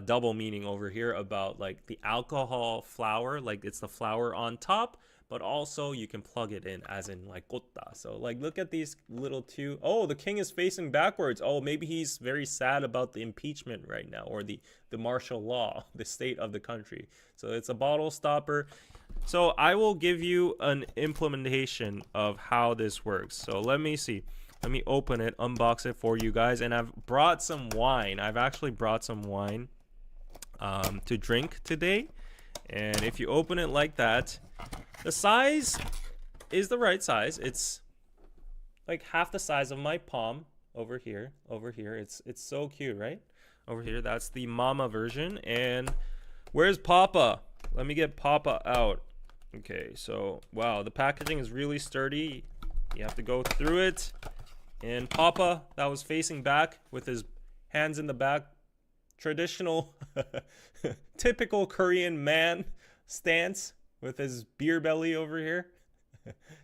double meaning over here about like the alcohol flower, like it's the flower on top, but also you can plug it in as in like kotta. So like look at these little two. Oh, the king is facing backwards. Oh, maybe he's very sad about the impeachment right now, or the martial law, the state of the country. So it's a bottle stopper. So I will give you an implementation of how this works. So let me see. Let me open it, unbox it for you guys. And I've brought some wine. I've actually brought some wine to drink today. And if you open it like that, the size is the right size. It's like half the size of my palm over here. It's so cute, right? over here. That's the mama version. And where's Papa? Let me get Papa out. Okay, so wow, the packaging is really sturdy. You have to go through it. And Papa, that was facing back with his hands in the back, traditional typical Korean man stance with his beer belly over here.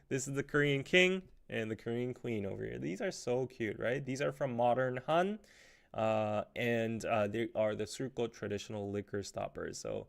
This is the Korean king and the Korean queen over here. These are so cute, right? These are from Modern Han, and they are the Surko traditional liquor stoppers. So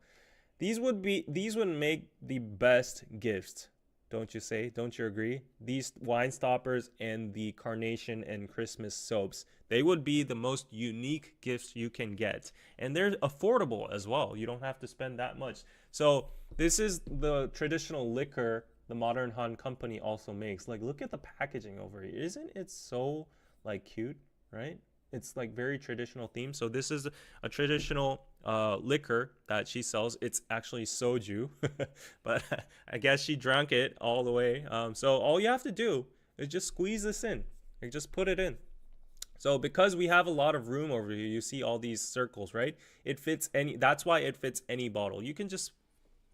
these would make the best gifts, don't you say? Don't you agree? These wine stoppers and the carnation and Christmas soaps, they would be the most unique gifts you can get. And they're affordable as well. You don't have to spend that much. So this is the traditional liquor the Modern Han company also makes. Like, look at the packaging over here. Isn't it so like cute, right? It's like very traditional theme. So this is a traditional liquor that she sells. It's actually soju, but I guess she drank it all the way. So all you have to do is just squeeze this in. Like, just put it in. So because we have a lot of room over here, you see all these circles, right? It fits any. That's why it fits any bottle. You can just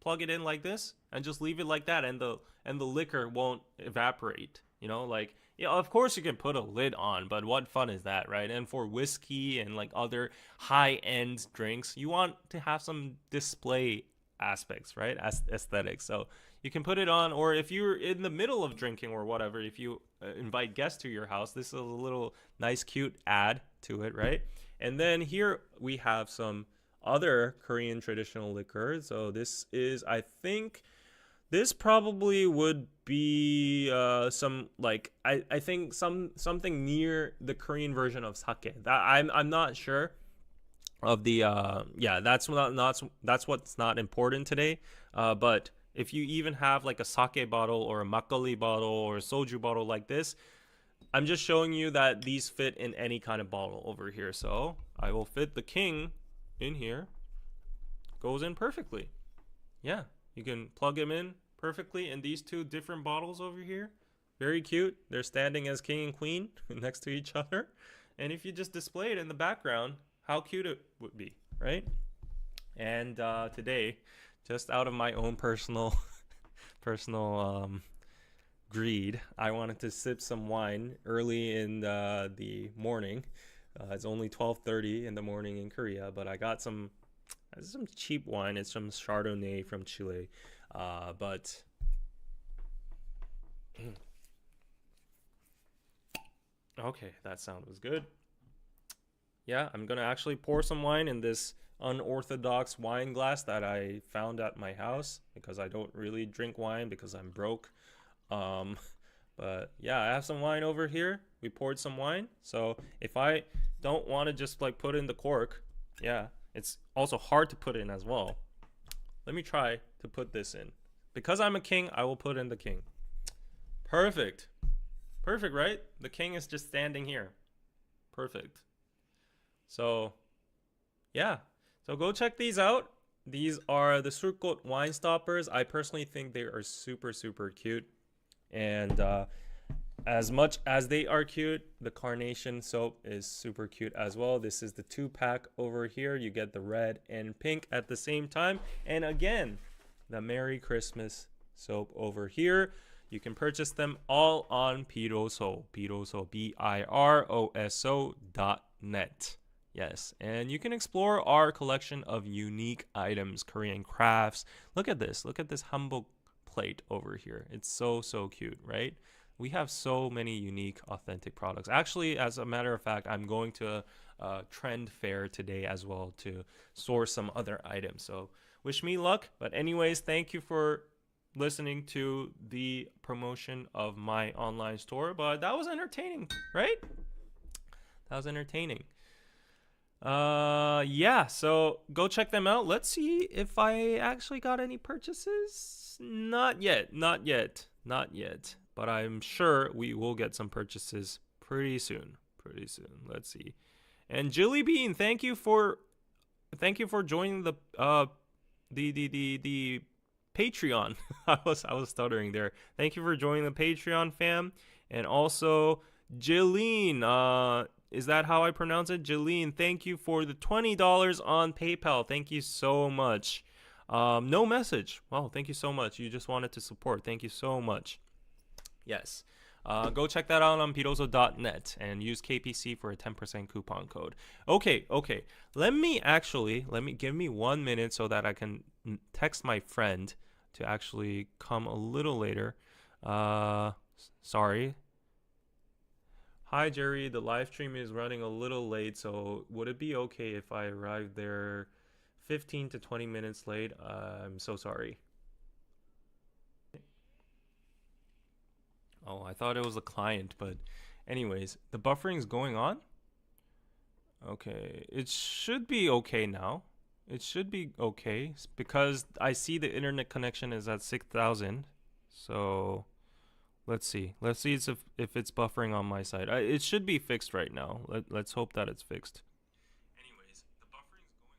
plug it in like this and just leave it like that, and the liquor won't evaporate. You know, like, yeah, of course you can put a lid on, but what fun is that, right? And for whiskey and like other high-end drinks, you want to have some display aspects, right? Aesthetics. So you can put it on, or if you're in the middle of drinking or whatever, if you invite guests to your house, this is a little nice, cute add to it, right? And then here we have some other Korean traditional liquor. So this is, I think, this probably would be some, like, I think something near the Korean version of sake. That I'm not sure of the yeah, that's what's not important today. But if you even have like a sake bottle or a makgeolli bottle or a soju bottle like this, I'm just showing you that these fit in any kind of bottle over here. So I will fit the king in here. Goes in perfectly. Yeah, you can plug him in perfectly in these two different bottles over here. Very cute. They're standing as king and queen next to each other. And if you just display it in the background, how cute it would be, right? And today, just out of my own personal greed, I wanted to sip some wine early in the morning. It's only 12:30 in the morning in Korea, but I got some cheap wine. It's some Chardonnay from Chile. But okay, that sound was good. Yeah, I'm gonna actually pour some wine in this unorthodox wine glass that I found at my house, because I don't really drink wine because I'm broke. But yeah, I have some wine over here. We poured some wine. So if I don't want to just like put in the cork, yeah, it's also hard to put in as well. Let me try to put this in. Because I'm a king, I will put in the king. Perfect. Perfect, right? The king is just standing here. Perfect. So, yeah. So go check these out. These are the Surkot wine stoppers. I personally think they are super, super cute. And as much as they are cute, the carnation soap is super cute as well. This is the 2-pack over here. You get the red and pink at the same time. And again, the Merry Christmas soap over here. You can purchase them all on Biroso, BIROSO.net. Yes, and you can explore our collection of unique items, Korean crafts. Look at this hanbok plate over here. It's so, so cute, right? We have so many unique, authentic products. Actually, as a matter of fact, I'm going to a trend fair today as well to source some other items. So wish me luck. But anyways, thank you for listening to the promotion of my online store. But that was entertaining, right? That was entertaining. Yeah, so go check them out. Let's see if I actually got any purchases. Not yet. But I'm sure we will get some purchases pretty soon. Let's see. And Jilly Bean, thank you for joining the Patreon. I was stuttering there. Thank you for joining the Patreon, fam. And also Jeline, is that how I pronounce it? Jeline, thank you for the $20 on PayPal. Thank you so much. No message. Wow, thank you so much. You just wanted to support. Thank you so much. Yes. Go check that out on piroso.net and use KPC for a 10% coupon code. Okay. Let me give me 1 minute so that I can text my friend to actually come a little later. Sorry. Hi Jerry, the live stream is running a little late, so would it be okay if I arrive there 15 to 20 minutes late? I'm so sorry. Oh, I thought it was a client, but anyways, the buffering is going on. Okay, it should be okay now. It should be okay because I see the internet connection is at 6,000. So let's see. Let's see if it's buffering on my side. It should be fixed right now. Let's hope that it's fixed. Anyways, the buffering is going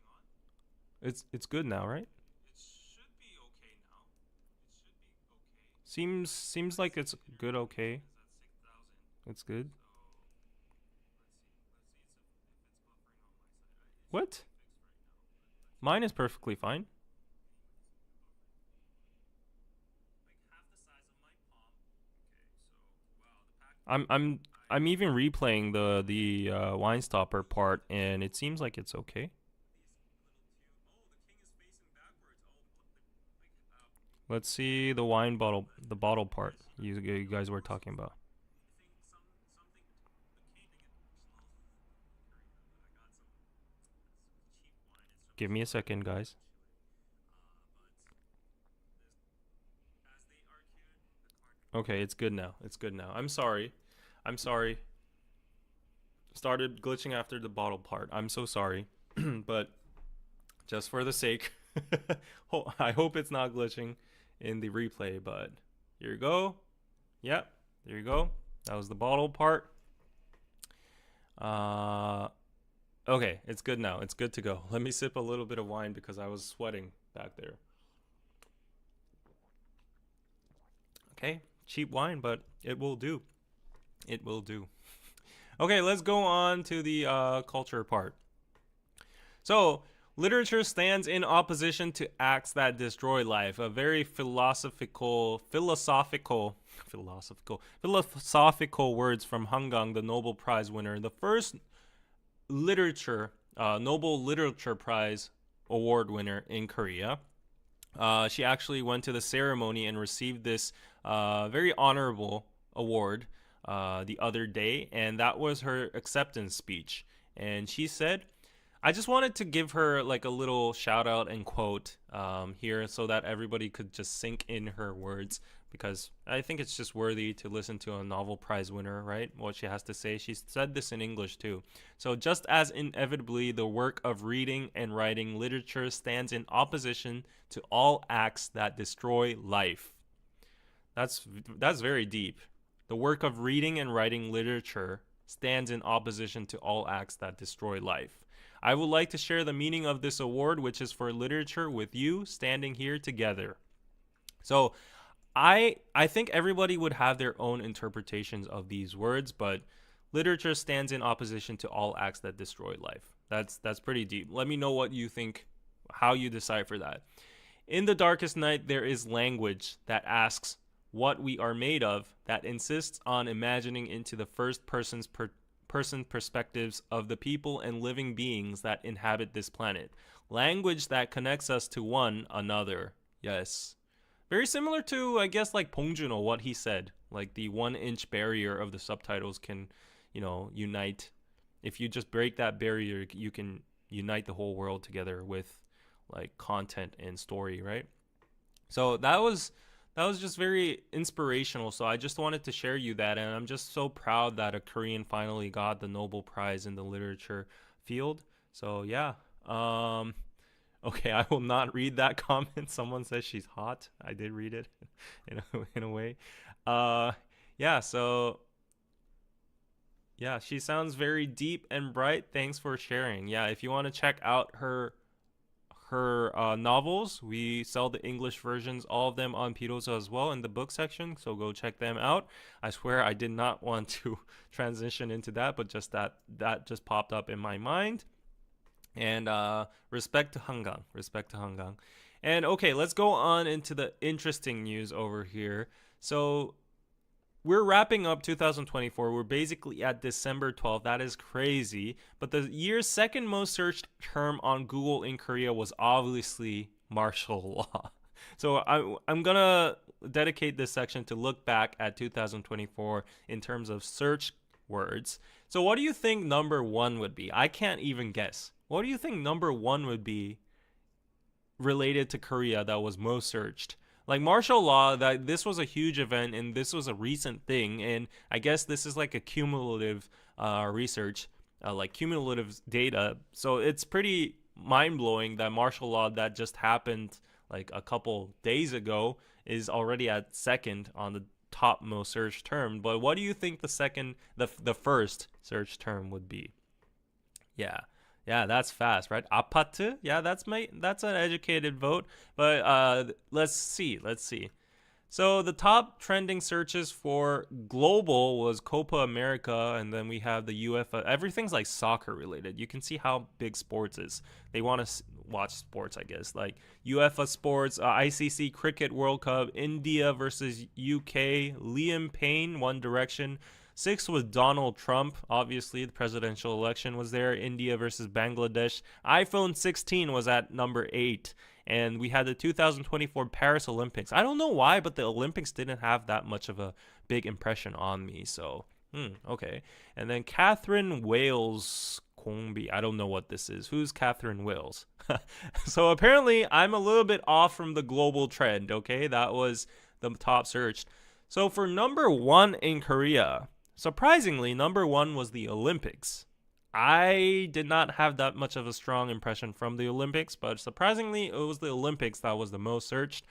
on. It's good now, right? It should be okay now. It should be okay. Seems like it's good. Okay, it's good. What? Mine is perfectly fine. I'm even replaying the wine stopper part, and it seems like it's okay. Let's see the wine bottle, the bottle part you guys were talking about. Give me a second, guys. Okay, it's good now. It's good now. I'm sorry. I'm sorry. Started glitching after the bottle part. I'm so sorry. But just for the sake, I hope it's not glitching in the replay, but here you go. Yep, there you go. That was the bottle part. Okay, it's good now. It's good to go. Let me sip a little bit of wine because I was sweating back there. Okay, cheap wine, but it will do. It will do. Okay, let's go on to the culture part. So, literature stands in opposition to acts that destroy life. A very philosophical words from Hangang, the Nobel Prize winner, the first Nobel Literature Prize award winner in Korea. She actually went to the ceremony and received this very honorable award the other day, and that was her acceptance speech. And she said, I just wanted to give her like a little shout out and quote here so that everybody could just sink in her words, because I think it's just worthy to listen to a Nobel Prize winner, right? What she has to say. She said this in English too. So, just as inevitably the work of reading and writing literature stands in opposition to all acts that destroy life. That's very deep. The work of reading and writing literature stands in opposition to all acts that destroy life. I would like to share the meaning of this award, which is for literature, with you standing here together. So, I think everybody would have their own interpretations of these words, but literature stands in opposition to all acts that destroy life. That's pretty deep. Let me know what you think, how you decipher that. In the darkest night, there is language that asks what we are made of, that insists on imagining into the first person perspectives of the people and living beings that inhabit this planet. Language that connects us to one another. Yes. Very similar to, I guess, like Bong Joon-ho, what he said. Like the 1-inch barrier of the subtitles can, unite. If you just break that barrier, you can unite the whole world together with like content and story, right? So that was just very inspirational. So I just wanted to share you that, and I'm just so proud that a Korean finally got the Nobel Prize in the literature field. So yeah. Okay, I will not read that comment. Someone says she's hot. I did read it in a way. Yeah, so yeah, she sounds very deep and bright. Thanks for sharing. Yeah, if you want to check out her novels. We sell the English versions, all of them on Pirosa as well in the book section, so go check them out. I swear I did not want to transition into that, but just that just popped up in my mind. And respect to Hangang, respect to Hangang. And okay, let's go on into the interesting news over here. So we're wrapping up 2024. We're basically at December 12th. That is crazy. But the year's second most searched term on Google in Korea was obviously martial law. So I'm going to dedicate this section to look back at 2024 in terms of search words. So what do you think number one would be? I can't even guess. What do you think number one would be related to Korea that was most searched? Like martial law, that this was a huge event and this was a recent thing, and I guess this is like a cumulative research, like cumulative data. So it's pretty mind-blowing that martial law that just happened like a couple days ago is already at second on the top most searched term. But what do you think the first search term would be? Yeah, that's fast, right? 아파트? Yeah, that's an educated vote. But let's see. So the top trending searches for global was Copa America, and then we have the UEFA. Everything's like soccer related. You can see how big sports is. They want to watch sports, I guess. Like UEFA sports, ICC Cricket World Cup, India versus UK, Liam Payne, One Direction. 6 was Donald Trump. Obviously, the presidential election was there. India versus Bangladesh. iPhone 16 was at number 8. And we had the 2024 Paris Olympics. I don't know why, but the Olympics didn't have that much of a big impression on me. So, okay. And then Catherine Wales Kongbi. I don't know what this is. Who's Catherine Wales? So apparently, I'm a little bit off from the global trend, okay? That was the top searched. So for number one in Korea, surprisingly, number one was the Olympics. I did not have that much of a strong impression from the Olympics, but surprisingly, it was the Olympics that was the most searched.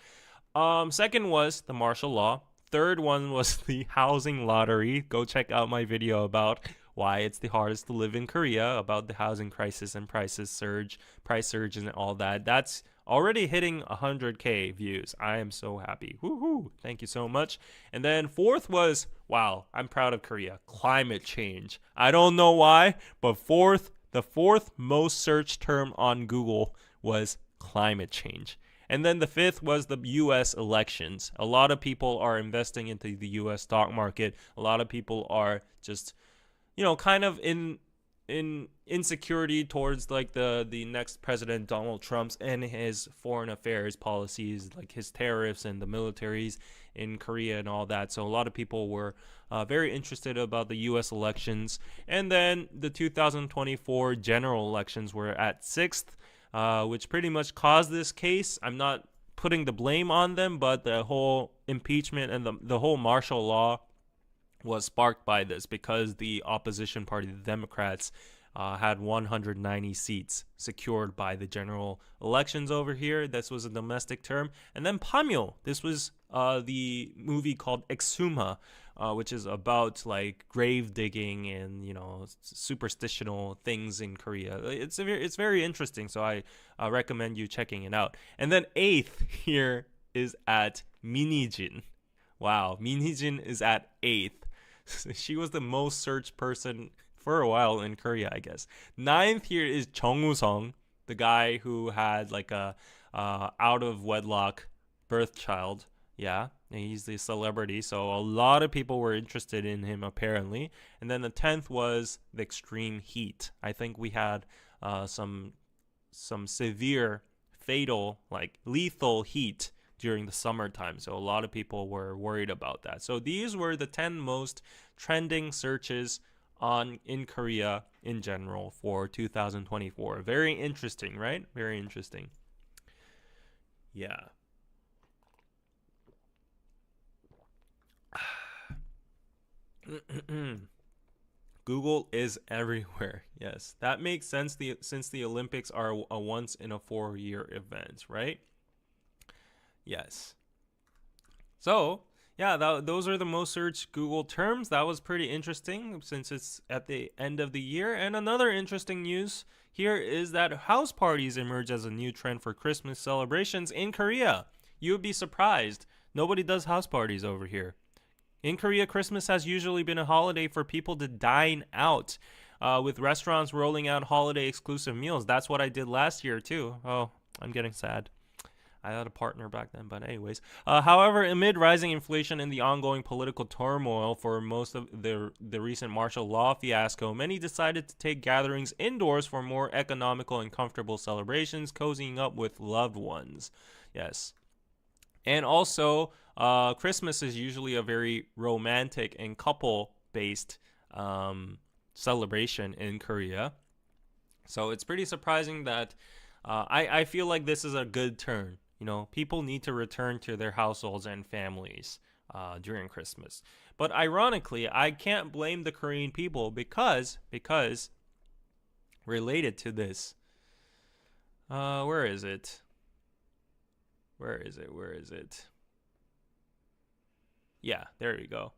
Second was the martial law. Third one was the housing lottery. Go check out my video about why it's the hardest to live in Korea, about the housing crisis and price surge and all that. That's already hitting 100K views. I am so happy. Woohoo! Thank you so much. And then fourth was, wow, I'm proud of Korea, climate change. I don't know why, but the fourth most searched term on Google was climate change. And then the fifth was the U.S. elections. A lot of people are investing into the U.S. stock market. A lot of people are just, kind of in insecurity towards like the next president Donald Trump's and his foreign affairs policies, like his tariffs and the militaries in Korea and all that. So a lot of people were very interested about the U.S. elections. And then the 2024 general elections were at sixth, which pretty much caused this case. I'm not putting the blame on them, but the whole impeachment and the whole martial law was sparked by this because the opposition party, the Democrats, had 190 seats secured by the general elections over here. This was a domestic term. And then Pamyo, this was the movie called Exuma, which is about like grave digging and superstitional things in Korea. It's very interesting, so I recommend you checking it out. And then eighth here is at Minijin. Wow, Minijin is at eighth. She was the most searched person for a while in Korea, I guess. Ninth here is Jung Woo-sung, the guy who had like a out of wedlock birth child. Yeah, he's the celebrity, so a lot of people were interested in him apparently. And then the 10th was the extreme heat. I think we had some severe, fatal, like lethal heat during the summertime. So a lot of people were worried about that. So these were the 10 most trending searches in Korea in general for 2024. Very interesting, right? Very interesting. Yeah. Google is everywhere. Yes, that makes sense. Since the Olympics are a once in a 4-year event, right? Yes. So Yeah, those are the most searched Google terms. That was pretty interesting since it's at the end of the year. And another interesting news here is that house parties emerge as a new trend for Christmas celebrations in Korea. You would be surprised. Nobody does house parties over here. In Korea, Christmas has usually been a holiday for people to dine out, with restaurants rolling out holiday exclusive meals. That's what I did last year, too. Oh, I'm getting sad. I had a partner back then, but anyways. However, amid rising inflation and the ongoing political turmoil for most of the recent martial law fiasco, many decided to take gatherings indoors for more economical and comfortable celebrations, cozying up with loved ones. Yes. And also, Christmas is usually a very romantic and couple-based celebration in Korea. So it's pretty surprising that I feel like this is a good turn. You know, people need to return to their households and families during Christmas. But ironically, I can't blame the Korean people because related to this, where is it? Where is it? Where is it? Yeah, there you go.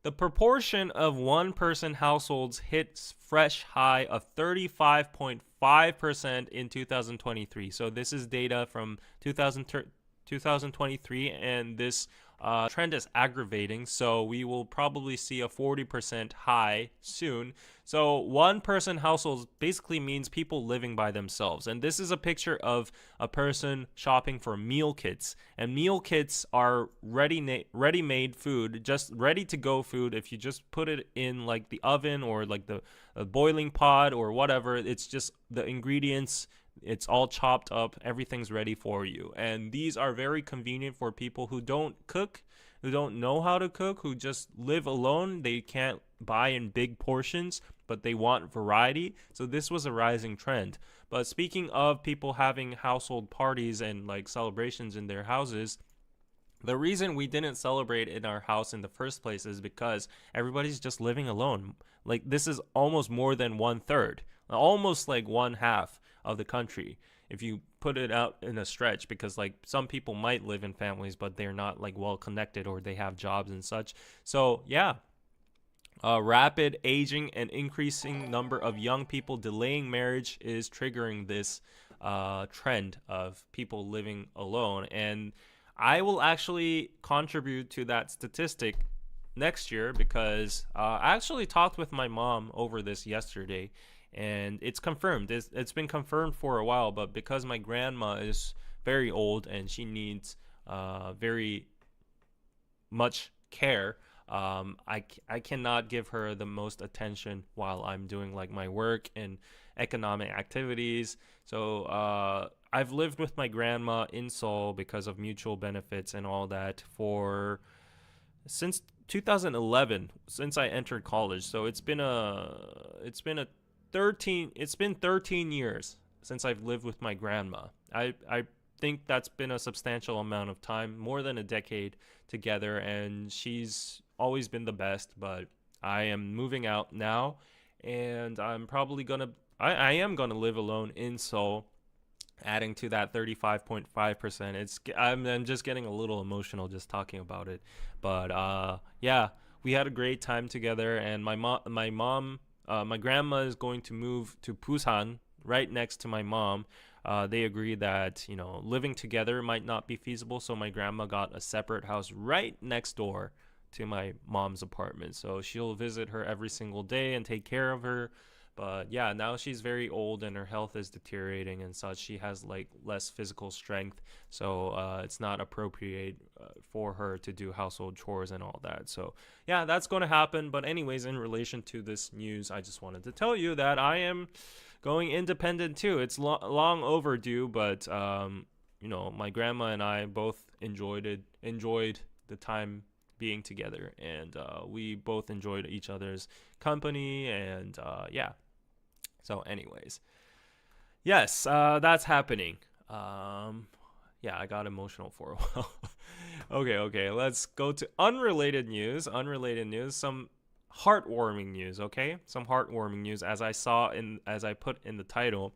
The proportion of one person households hits fresh high of 35.5% in 2023. So this is data from 2023, and this trend is aggravating. So we will probably see a 40% high soon. So one person households basically means people living by themselves. And this is a picture of a person shopping for meal kits. And meal kits are ready-made food, just ready-to-go food. If you just put it in like the oven or like the boiling pot or whatever, it's just the ingredients. It's all chopped up. Everything's ready for you. And these are very convenient for people who don't cook, who don't know how to cook, who just live alone. They can't buy in big portions, but they want variety. So this was a rising trend. But speaking of people having household parties and like celebrations in their houses, the reason we didn't celebrate in our house in the first place is because everybody's just living alone. Like this is almost more than 1/3, almost like one half of the country if you put it out in a stretch, because like some people might live in families but they're not like well connected or they have jobs and such. So yeah, rapid aging and increasing number of young people delaying marriage is triggering this trend of people living alone. And I will actually contribute to that statistic next year because I actually talked with my mom over this yesterday, and it's confirmed. It's been confirmed for a while, but because my grandma is very old and she needs very much care, I cannot give her the most attention while I'm doing like my work and economic activities. So I've lived with my grandma in Seoul because of mutual benefits and all that for since 2011, since I entered college. So it's been 13 years since I've lived with my grandma. I think that's been a substantial amount of time, more than a decade together, and she's always been the best. But I am moving out now, and I am gonna live alone in Seoul, adding to that 35.5%. I'm just getting a little emotional just talking about it. But yeah, we had a great time together, and my grandma is going to move to Busan, right next to my mom. They agreed that living together might not be feasible, so my grandma got a separate house right next door to my mom's apartment. So she'll visit her every single day and take care of her. But yeah, now she's very old and her health is deteriorating and such. She has like less physical strength, so it's not appropriate for her to do household chores and all that. So yeah, that's going to happen. But anyways, in relation to this news, I just wanted to tell you that I am going independent too. It's long overdue, but my grandma and I both enjoyed the time being together, and we both enjoyed each other's company, and yeah. So anyways, yes, that's happening. Yeah, I got emotional for a while. Okay, let's go to unrelated news. Some heartwarming news, okay? Some heartwarming news. As I put in the title,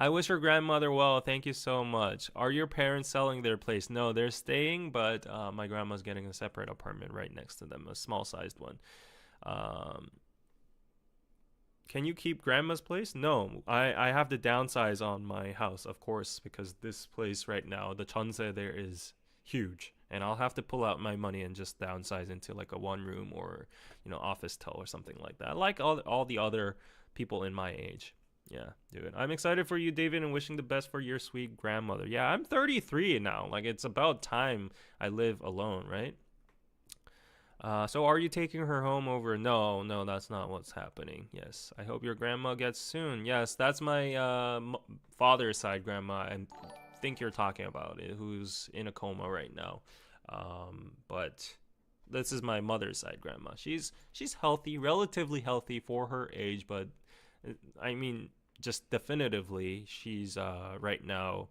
I wish your grandmother well. Thank you so much. Are your parents selling their place? No, they're staying, but my grandma's getting a separate apartment right next to them, a small sized one. Um, can you keep grandma's place? No, I have to downsize on my house, of course, because this place right now, the chonse there is huge. And I'll have to pull out my money and just downsize into like a one room or, office tell or something like that. Like all the other people in my age. Yeah, dude. I'm excited for you, David, and wishing the best for your sweet grandmother. Yeah, I'm 33 now. Like, it's about time I live alone, right? So are you taking her home over? No, no, that's not what's happening. Yes, I hope your grandma gets soon. Yes, that's my father's side grandma, and think you're talking about it, who's in a coma right now. But this is my mother's side grandma. She's healthy, relatively healthy for her age, but I mean, just definitively, she's right now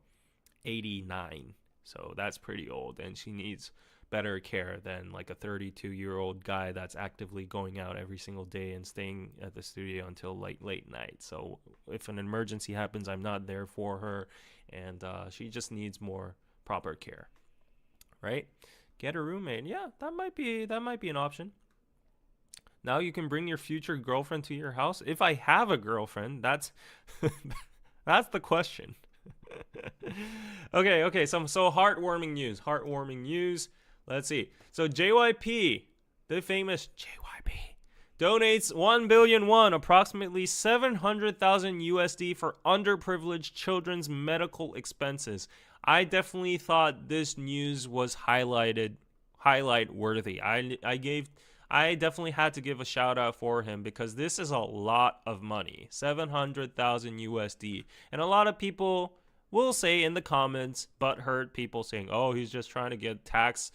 89, so that's pretty old, and she needs better care than like a 32-year-old guy that's actively going out every single day and staying at the studio until like late night. So if an emergency happens, I'm not there for her, and she just needs more proper care, right? Get a roommate. Yeah, that might be an option. Now you can bring your future girlfriend to your house. If I have a girlfriend, that's that's the question. Okay. So heartwarming news. Heartwarming news. Let's see. So JYP, the famous JYP, donates 1 billion won, approximately 700,000 USD for underprivileged children's medical expenses. I definitely thought this news was highlight worthy. I definitely had to give a shout out for him because this is a lot of money, 700,000 USD. And a lot of people will say in the comments, butthurt people saying, "Oh, he's just trying to get tax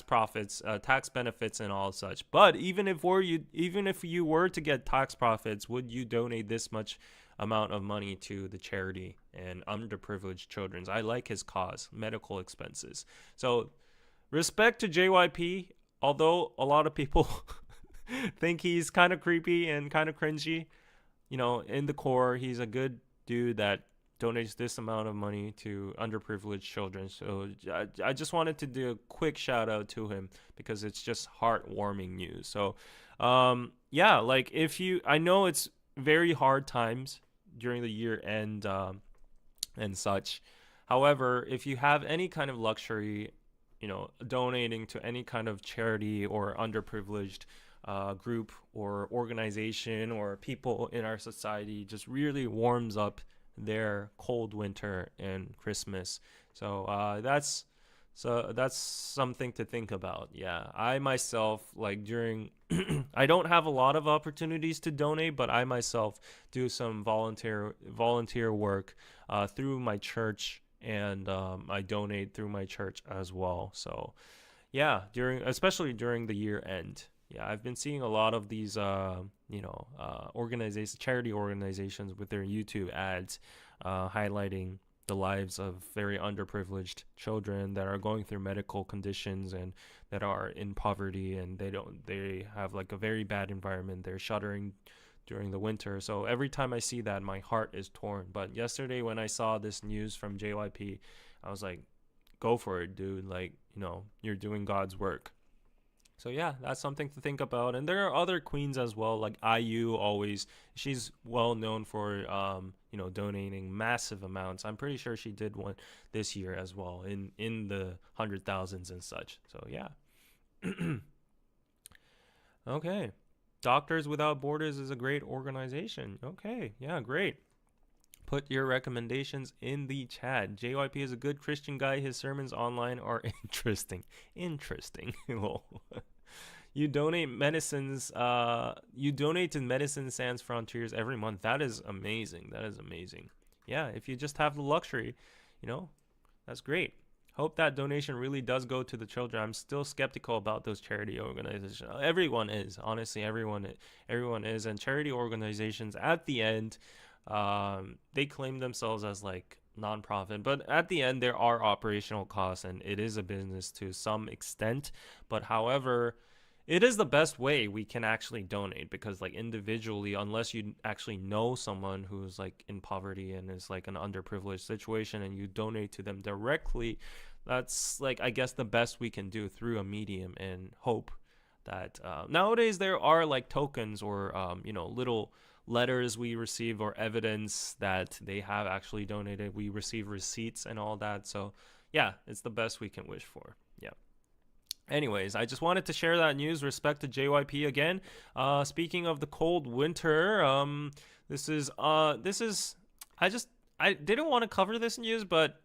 profits, tax benefits, and all such." But even if you were to get tax profits, would you donate this much amount of money to the charity and underprivileged children's? I like his cause, medical expenses. So respect to JYP. Although a lot of people think he's kind of creepy and kind of cringy, in the core, he's a good dude that donates this amount of money to underprivileged children. So I just wanted to do a quick shout out to him because it's just heartwarming news. So, yeah, like I know it's very hard times during the year end and such. However, if you have any kind of luxury, donating to any kind of charity or underprivileged group or organization or people in our society just really warms up their cold winter and Christmas. So that's something to think about. Yeah, I myself, like, during I don't have a lot of opportunities to donate, but I myself do some volunteer work through my church, and I donate through my church as well. So yeah, especially during the year end. Yeah, I've been seeing a lot of these charity organizations with their YouTube ads highlighting the lives of very underprivileged children that are going through medical conditions and that are in poverty, and they have like a very bad environment. They're shuddering during the winter. So every time I see that, my heart is torn. But yesterday when I saw this news from JYP, I was like, go for it, dude. Like, you're doing God's work. So yeah, that's something to think about. And there are other queens as well, like IU. She's well known for donating massive amounts. I'm pretty sure she did one this year as well in the 100,000s and such. So yeah. Okay. Doctors Without Borders is a great organization. Okay, yeah, great. Put your recommendations in the chat. JYP is a good Christian guy. His sermons online are interesting. You donate medicines. You donate to Medicine Sans Frontiers every month. That is amazing. Yeah, if you just have the luxury, that's great. Hope that donation really does go to the children. I'm still skeptical about those charity organizations. Everyone is, honestly, everyone is. And charity organizations, at the end, they claim themselves as like nonprofit, but at the end there are operational costs, and it is a business to some extent. But however, it is the best way we can actually donate, because like individually, unless you actually know someone who's like in poverty and is like an underprivileged situation and you donate to them directly, that's like, I guess, the best we can do through a medium, and hope that nowadays there are like tokens or little letters we receive or evidence that they have actually donated. We receive receipts and all that. So yeah, it's the best we can wish for. Yeah. Anyways, I just wanted to share that news. Respect to JYP again. Speaking of the cold winter, this is I didn't want to cover this news, but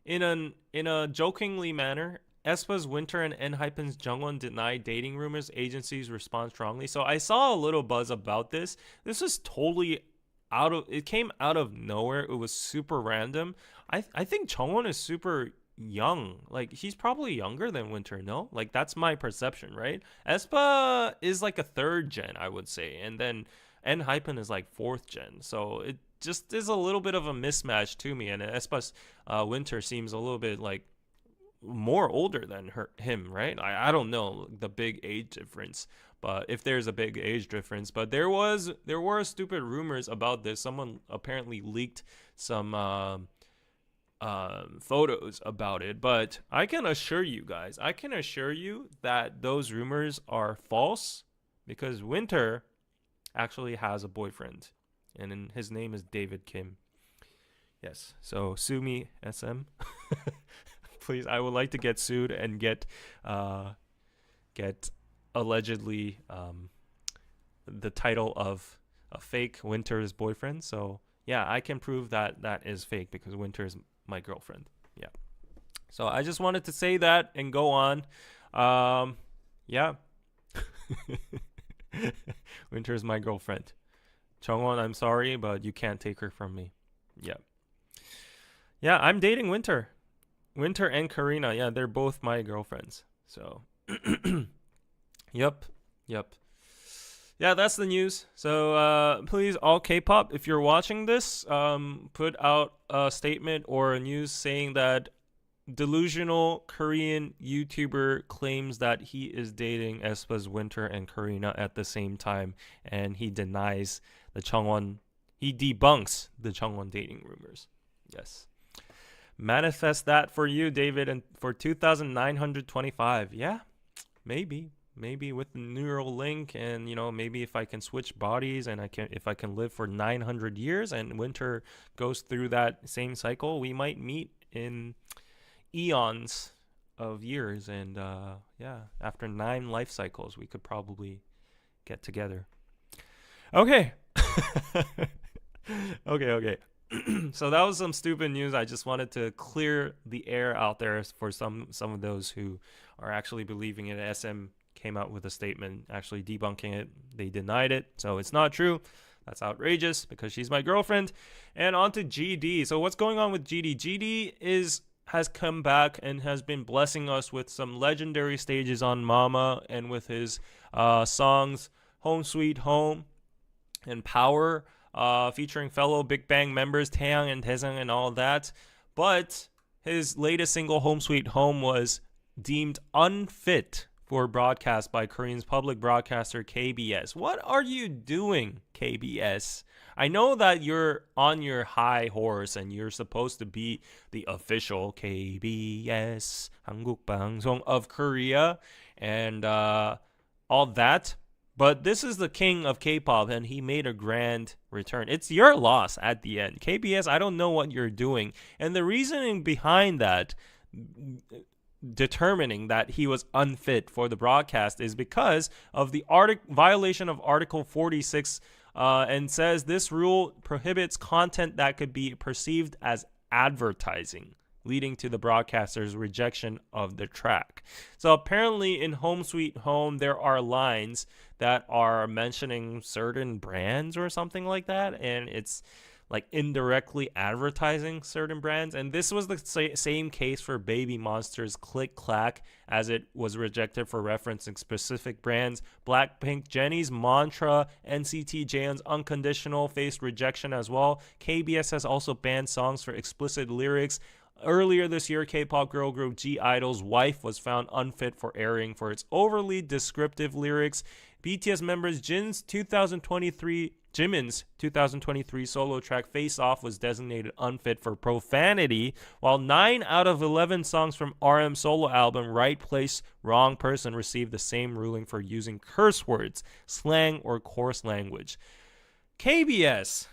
in a jokingly manner, aespa's Winter and ENHYPEN's Jungwon deny dating rumors. Agencies respond strongly. So I saw a little buzz about this. This is totally it came out of nowhere. It was super random. I think Jungwon is super young. Like, he's probably younger than Winter, no? Like, that's my perception, right? aespa is like a 3rd gen, I would say, and then ENHYPEN is like 4th gen. So it just is a little bit of a mismatch to me, and aespa's Winter seems a little bit like more older than him, right? I don't know the big age difference, but if there's a big age difference, but there were stupid rumors about this. Someone apparently leaked some photos about it, but I can assure you guys, that those rumors are false, because Winter actually has a boyfriend, and his name is David Kim. Yes, so sue me, SM. Please, I would like to get sued and get allegedly the title of a fake Winter's boyfriend. So yeah, I can prove that is fake, because Winter is my girlfriend. Yeah. So I just wanted to say that and go on. Yeah. Winter is my girlfriend. Jungwon, I'm sorry, but you can't take her from me. Yeah. Yeah, I'm dating Winter. Winter and Karina. Yeah, they're both my girlfriends. So, yep. Yeah, that's the news. So please, all K-pop, if you're watching this, put out a statement or a news saying that delusional Korean YouTuber claims that he is dating aespa's Winter and Karina at the same time, and he debunks the Jungwon dating rumors. Yes. Manifest that for you, David, and for 2,925. Yeah, maybe with the neural link, and maybe if I can switch bodies, and if I can live for 900 years and Winter goes through that same cycle, we might meet in eons of years, and yeah, after 9 life cycles we could probably get together. Okay. Okay. So that was some stupid news. I just wanted to clear the air out there for some of those who are actually believing it. SM came out with a statement actually debunking it. They denied it, so it's not true. That's outrageous, because she's my girlfriend. And on to GD. So what's going on with GD? GD has come back and has been blessing us with some legendary stages on Mama, and with his songs Home Sweet Home and Power, featuring fellow Big Bang members Taeyang and Daesung and all that. But his latest single, Home Sweet Home, was deemed unfit for broadcast by Korean's public broadcaster KBS. What are you doing, KBS? I know that you're on your high horse and you're supposed to be the official KBS 한국 방송 of Korea and all that, but this is the king of K-pop, and he made a grand return. It's your loss at the end. KBS, I don't know what you're doing. And the reasoning behind that, determining that he was unfit for the broadcast, is because of the violation of Article 46, and says this rule prohibits content that could be perceived as advertising, leading to the broadcaster's rejection of the track. So apparently in Home Sweet Home, there are lines that are mentioning certain brands or something like that, and it's like indirectly advertising certain brands. And this was the same case for Baby Monster's Click Clack, as it was rejected for referencing specific brands. Blackpink Jennie's Mantra, NCT Jaehyun's Unconditional faced rejection as well. KBS has also banned songs for explicit lyrics Earlier this year, K-pop girl group G-Idol's Wife was found unfit for airing for its overly descriptive lyrics. BTS members Jimin's 2023 solo track Face Off was designated unfit for profanity, while 9 out of 11 songs from RM's solo album Right Place, Wrong Person received the same ruling for using curse words, slang, or coarse language. KBS,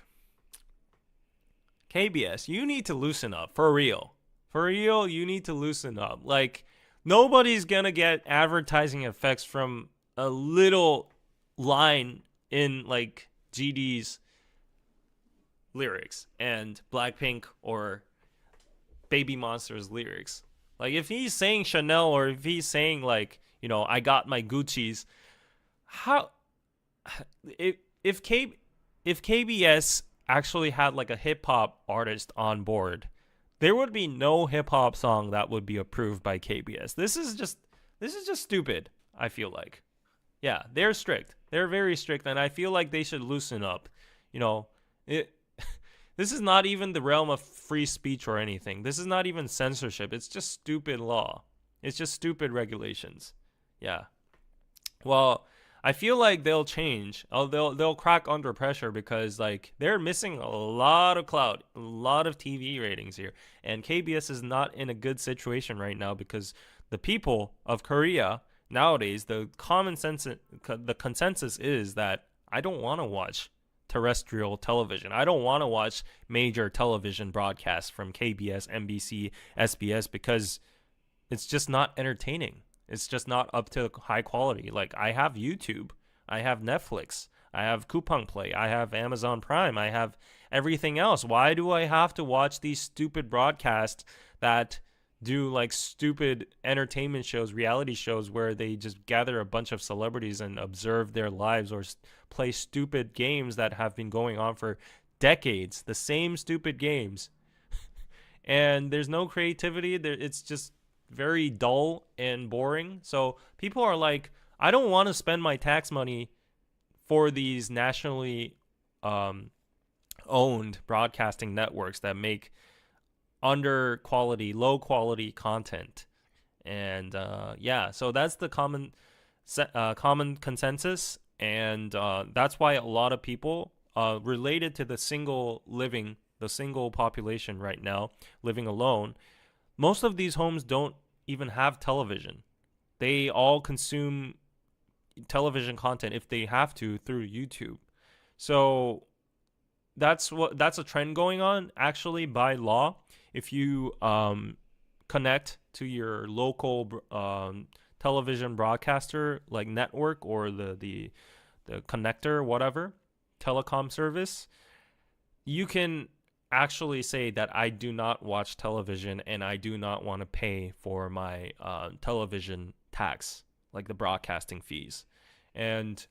you need to loosen up, for real. For real, you need to loosen up. Like, nobody's gonna get advertising effects from a little line in, like, GD's lyrics and Blackpink or Baby Monster's lyrics. Like, if he's saying Chanel or if he's saying, like, you know, I got my Gucci's, how... If KBS actually had, like, a hip-hop artist on board, there would be no hip-hop song that would be approved by KBS. This is just stupid, I feel like. Yeah, they're strict. They're very strict, and I feel like they should loosen up. You know, this is not even the realm of free speech or anything. This is not even censorship. It's just stupid law. It's just stupid regulations. Yeah. Well, I feel like they'll change. They'll crack under pressure because, like, they're missing a lot of clout, a lot of TV ratings here, and KBS is not in a good situation right now because the people of Korea nowadays, the consensus is that I don't want to watch terrestrial television. I don't want to watch major television broadcasts from KBS, MBC, SBS because it's just not entertaining. It's just not up to high quality. Like, I have YouTube, I have Netflix, I have Coupon Play, I have Amazon Prime, I have everything else. Why do I have to watch these stupid broadcasts that do, like, stupid entertainment shows, reality shows, where they just gather a bunch of celebrities and observe their lives or play stupid games that have been going on for decades, the same stupid games. And there's no creativity. It's just very dull and boring. So people are like, I don't want to spend my tax money for these nationally owned broadcasting networks that make low quality content. And yeah, so that's the common consensus, and that's why a lot of people related to the single population right now living alone, most of these homes don't even have television. They all consume television content if they have to through YouTube. So that's a trend going on actually by law. If you connect to your local television broadcaster, like network or the connector, whatever, telecom service, you can actually say that I do not watch television and I do not want to pay for my television tax, like the broadcasting fees. And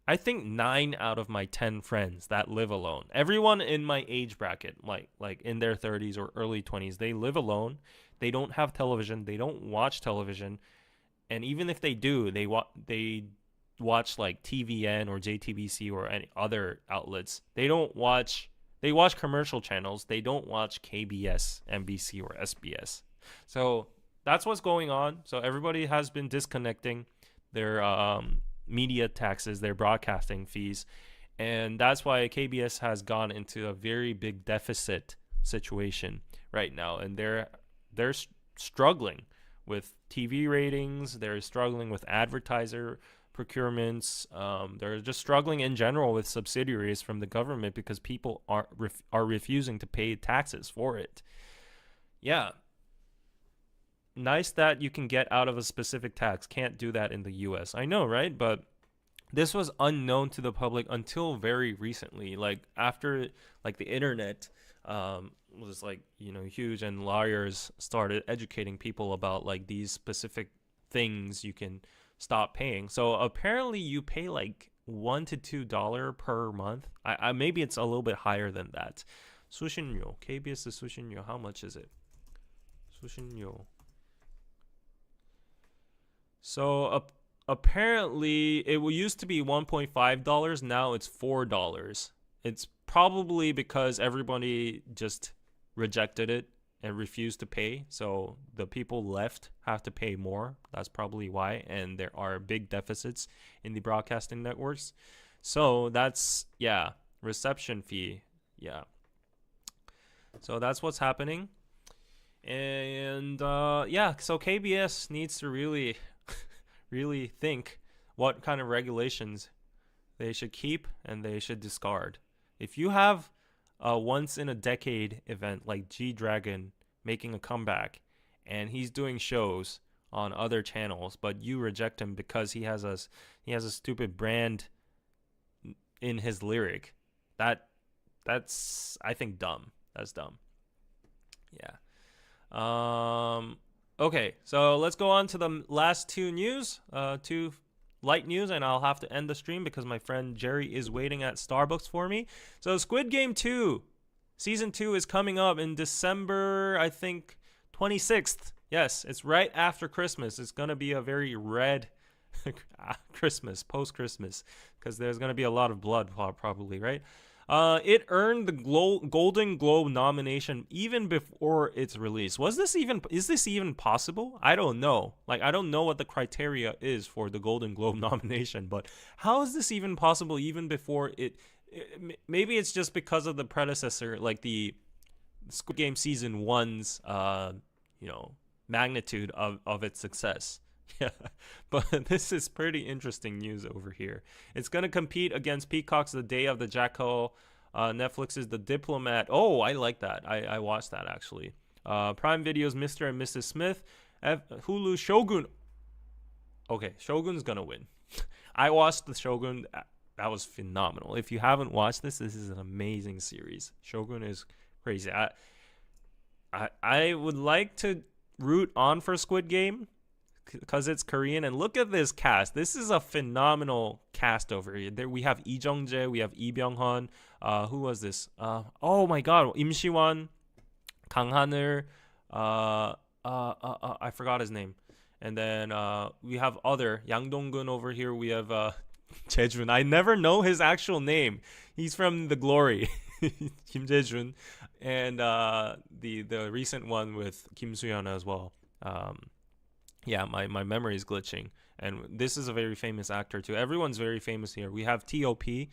I think 9 out of my 10 friends that live alone, everyone in my age bracket, like in their 30s or early 20s, they live alone. They don't have television. They don't watch television. And even if they do, they watch like TVN or JTBC or any other outlets. They watch commercial channels. They don't watch KBS, MBC, or SBS. So that's what's going on. So everybody has been disconnecting their media taxes, their broadcasting fees, and that's why KBS has gone into a very big deficit situation right now, and they're struggling with TV ratings. They're struggling with advertiser procurements. They're just struggling in general with subsidiaries from the government because people are refusing to pay taxes for it. Yeah. Nice that you can get out of a specific tax. Can't do that in the US. I know, right? But this was unknown to the public until very recently. Like after like the internet was like, you know, huge, and lawyers started educating people about like these specific things you can stop paying. So apparently you pay like $1 to $2 per month. I maybe it's a little bit higher than that. 수신료, KBS 수신료, how much is it? 수신료. So apparently it used to be $1.5. Now it's $4. It's probably because everybody just rejected it and refused to pay. So the people left have to pay more. That's probably why. And there are big deficits in the broadcasting networks. So that's, yeah, reception fee. Yeah. So that's what's happening. And yeah, so KBS needs to really, really think what kind of regulations they should keep and they should discard. If you have a once in a decade event like G Dragon making a comeback and he's doing shows on other channels, but you reject him because he has a stupid brand in his lyric, that's I think dumb. That's dumb. Yeah. Okay, so let's go on to the last two light news, and I'll have to end the stream because my friend Jerry is waiting at Starbucks for me. So Squid Game 2, Season 2 is coming up in December, I think, 26th. Yes, it's right after Christmas. It's going to be a very red Christmas, post-Christmas, because there's going to be a lot of blood probably, right? It earned the Golden Globe nomination even before its release. Is this even possible? I don't know. Like, I don't know what the criteria is for the Golden Globe nomination, but how is this even possible even before maybe it's just because of the predecessor, like the Squid Game Season 1's, magnitude of its success. Yeah, but this is pretty interesting news over here. It's going to compete against Peacock's The Day of the Jackal, Netflix's The Diplomat. Oh, I like that. I watched that, actually. Prime Video's Mr. and Mrs. Smith. Hulu Shogun. Okay, Shogun's going to win. I watched the Shogun. That was phenomenal. If you haven't watched this is an amazing series. Shogun is crazy. I would like to root on for Squid Game because it's Korean, and look at this cast. This is a phenomenal cast over here. There we have Lee Jung-jae, we have Lee Byung-hun. Who was this? Oh my God, Im Shi-won, Kang Han-il. I forgot his name. And then we have other Yang Dong-gun over here. We have Jae-jun. I never know his actual name. He's from The Glory. Kim Jae-jun, and the recent one with Kim Soo-yeon as well. Yeah, my memory is glitching, and this is a very famous actor too. Everyone's very famous here. We have T.O.P.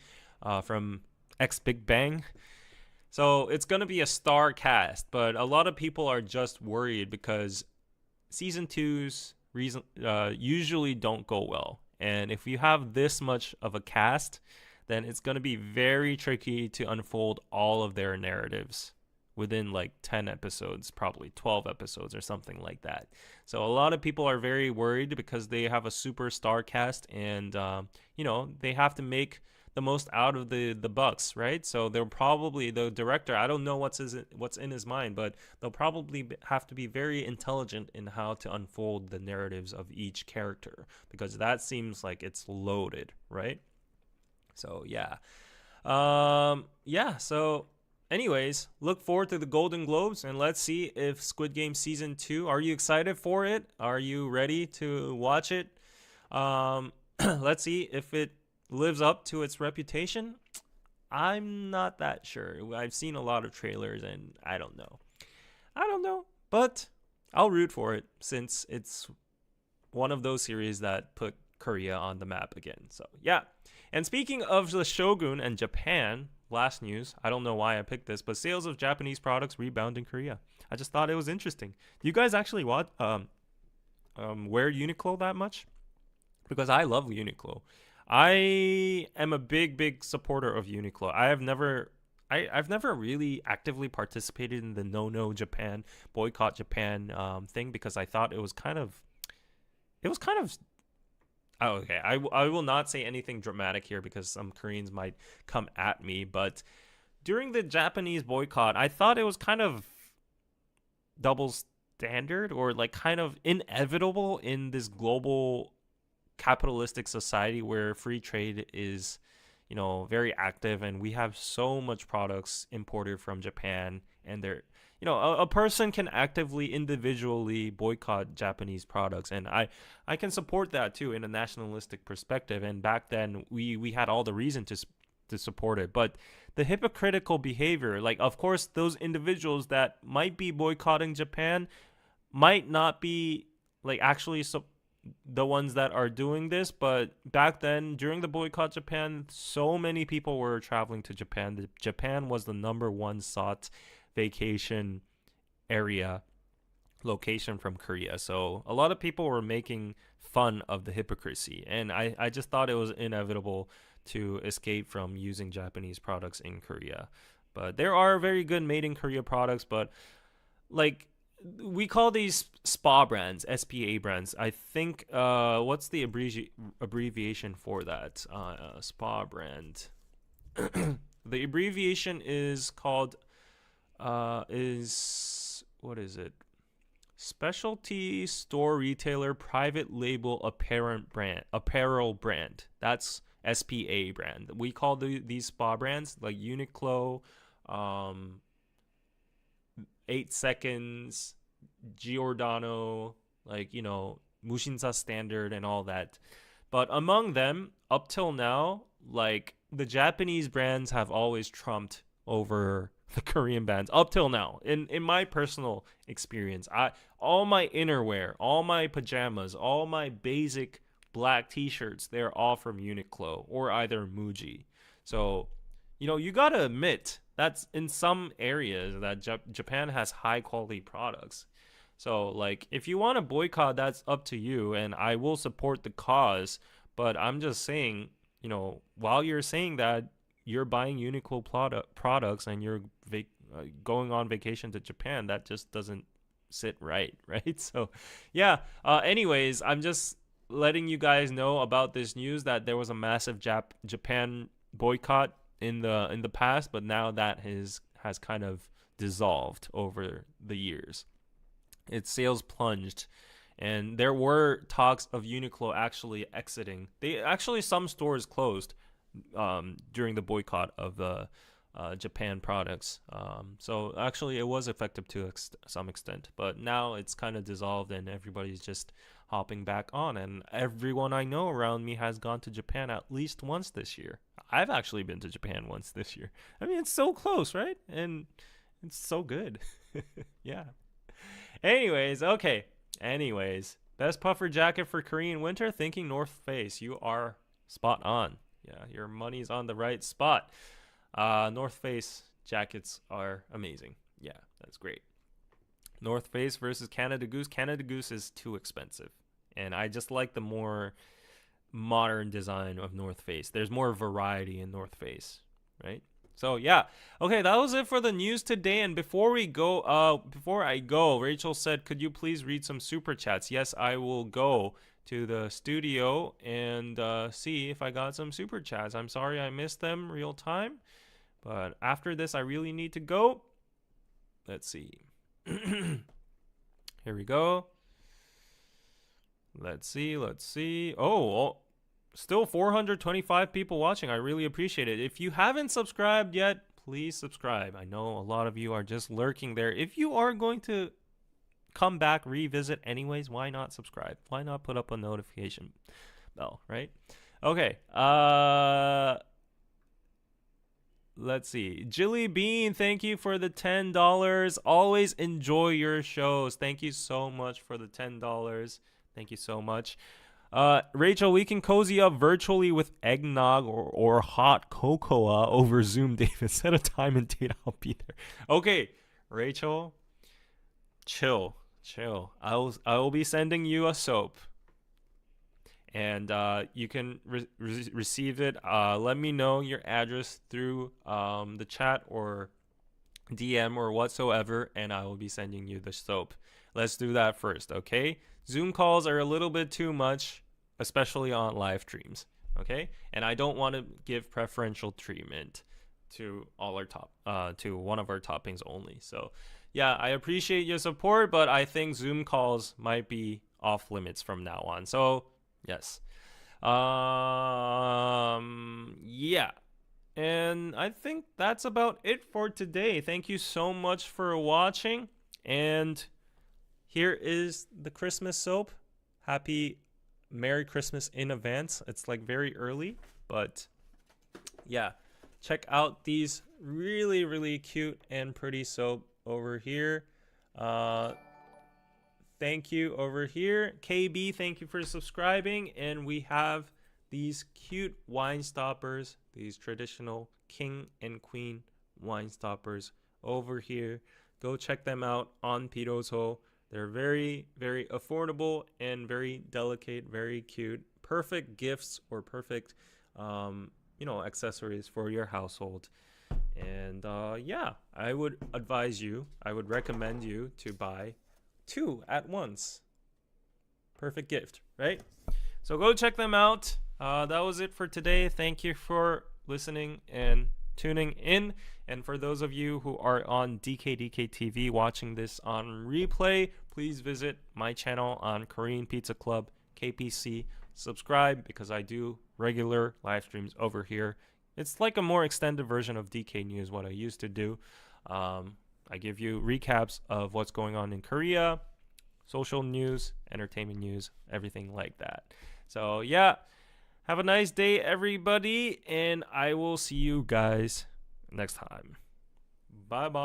From X Big Bang, so it's gonna be a star cast. But a lot of people are just worried because season 2's usually don't go well, and if you have this much of a cast, then it's going to be very tricky to unfold all of their narratives within like 10 episodes, probably 12 episodes or something like that. So a lot of people are very worried because they have a superstar cast, and they have to make the most out of the bucks, right? So they'll probably, the director, I don't know what's in his mind, but they'll probably have to be very intelligent in how to unfold the narratives of each character, because that seems like it's loaded, right? So yeah. So anyways, look forward to the Golden Globes, and let's see if Squid Game Season 2, are you excited for it? Are you ready to watch it? Let's see if it lives up to its reputation. I'm not that sure. I've seen a lot of trailers and I don't know, but I'll root for it since it's one of those series that put Korea on the map again. So yeah. And speaking of the Shogun and Japan, last news, I don't know why I picked this, but sales of Japanese products rebound in Korea. I just thought it was interesting. Do you guys actually wear Uniqlo that much? Because I love Uniqlo. I am a big supporter of Uniqlo. I've never really actively participated in the no Japan, boycott Japan thing, because I thought it was kind of oh, okay. I will not say anything dramatic here because some Koreans might come at me, but during the Japanese boycott, I thought it was kind of double standard, or like kind of inevitable in this global capitalistic society where free trade is, very active, and we have so much products imported from Japan, and they're, a person can actively, individually boycott Japanese products, and I can support that too in a nationalistic perspective. And back then we had all the reason to to support it. But the hypocritical behavior, like, of course, those individuals that might be boycotting Japan might not be like actually the ones that are doing this, but back then during the boycott Japan, so many people were traveling to Japan. Japan was the #1 sought vacation area location from Korea. So a lot of people were making fun of the hypocrisy, and I just thought it was inevitable to escape from using Japanese products in Korea. But there are very good made in Korea products, but like we call these spa brands, SPA brands. I think what's the abbreviation for that? Spa brand. The abbreviation is called is what is it? Specialty store retailer private label apparel brand. That's SPA brand. We call these spa brands like Uniqlo, 8 Seconds, Giordano, like, you know, Mushinsa Standard and all that. But among them, up till now, like, the Japanese brands have always trumped over the Korean brands up till now. In my personal experience, all my innerwear, all my pajamas, all my basic black t-shirts, they're all from Uniqlo or either Muji. So, you know, you gotta admit that's in some areas that Japan has high quality products. So, like, if you want to boycott, that's up to you, and I will support the cause. But I'm just saying, you know, while you're saying that, you're buying Uniqlo products and you're going on vacation to Japan. That just doesn't sit right, right? So, yeah. Anyways, I'm just letting you guys know about this news that there was a massive Japan boycott in the past, but now that has kind of dissolved over the years. Its sales plunged, and there were talks of Uniqlo actually exiting. Some stores closed during the boycott of the Japan products. So actually it was effective to some extent, but now it's kind of dissolved and everybody's just hopping back on, and everyone I know around me has gone to Japan at least once this year. I've actually been to Japan once this year. I mean, it's so close, right? And it's so good. Yeah. Anyways, okay. Best puffer jacket for Korean winter? Thinking North Face. You are spot on. Yeah, your money's on the right spot. North Face jackets are amazing. Yeah, that's great. North Face versus Canada Goose. Canada Goose is too expensive, and I just like the more modern design of North Face. There's more variety in North Face, right? So yeah, okay, that was it for the news today. And before I go, Rachel said, "Could you please read some super chats?" Yes, I will go to the studio and see if I got some super chats. I'm sorry I missed them real time, but after this, I really need to go. Let's see. Here we go. Let's see. Oh, still 425 people watching. I really appreciate it. If you haven't subscribed yet, please subscribe. I know a lot of you are just lurking there. If you are going to come back, revisit anyways, why not subscribe? Why not put up a notification bell, right? Okay. Let's see. Jilly Bean, thank you for the $10. Always enjoy your shows. Thank you so much for the $10. Thank you so much. Rachel, we can cozy up virtually with eggnog or hot cocoa over Zoom. David, set a time and date. I'll be there. Okay, Rachel, chill. I will be sending you a soap, and you can receive it. Let me know your address through the chat or DM or whatsoever, and I will be sending you the soap. Let's do that first, okay? Zoom calls are a little bit too much, especially on live streams, okay? And I don't want to give preferential treatment to all our to one of our toppings only. So, yeah, I appreciate your support, but I think Zoom calls might be off limits from now on. So, yes. Yeah. And I think that's about it for today. Thank you so much for watching, and here is the Christmas soap. Happy Merry Christmas in advance. It's like very early, but yeah. check out these really cute and pretty soap over here. Thank you over here. KB, thank you for subscribing. And we have these cute wine stoppers, these traditional king and queen wine stoppers over here. Go check them out on Piroso. They're very affordable and very delicate, very cute. Perfect gifts or perfect accessories for your household. And yeah, I would recommend you to buy 2 at once. Perfect gift, right? So go check them out. That was it for today. Thank you for listening and tuning in. And for those of you who are on DKDKTV watching this on replay, please visit my channel on Korean Pizza Club KPC. Subscribe because I do regular live streams over here. It's like a more extended version of DK News, what I used to do. I give you recaps of what's going on in Korea, social news, entertainment news, everything like that. So yeah, have a nice day, everybody, and I will see you guys next time. Bye bye.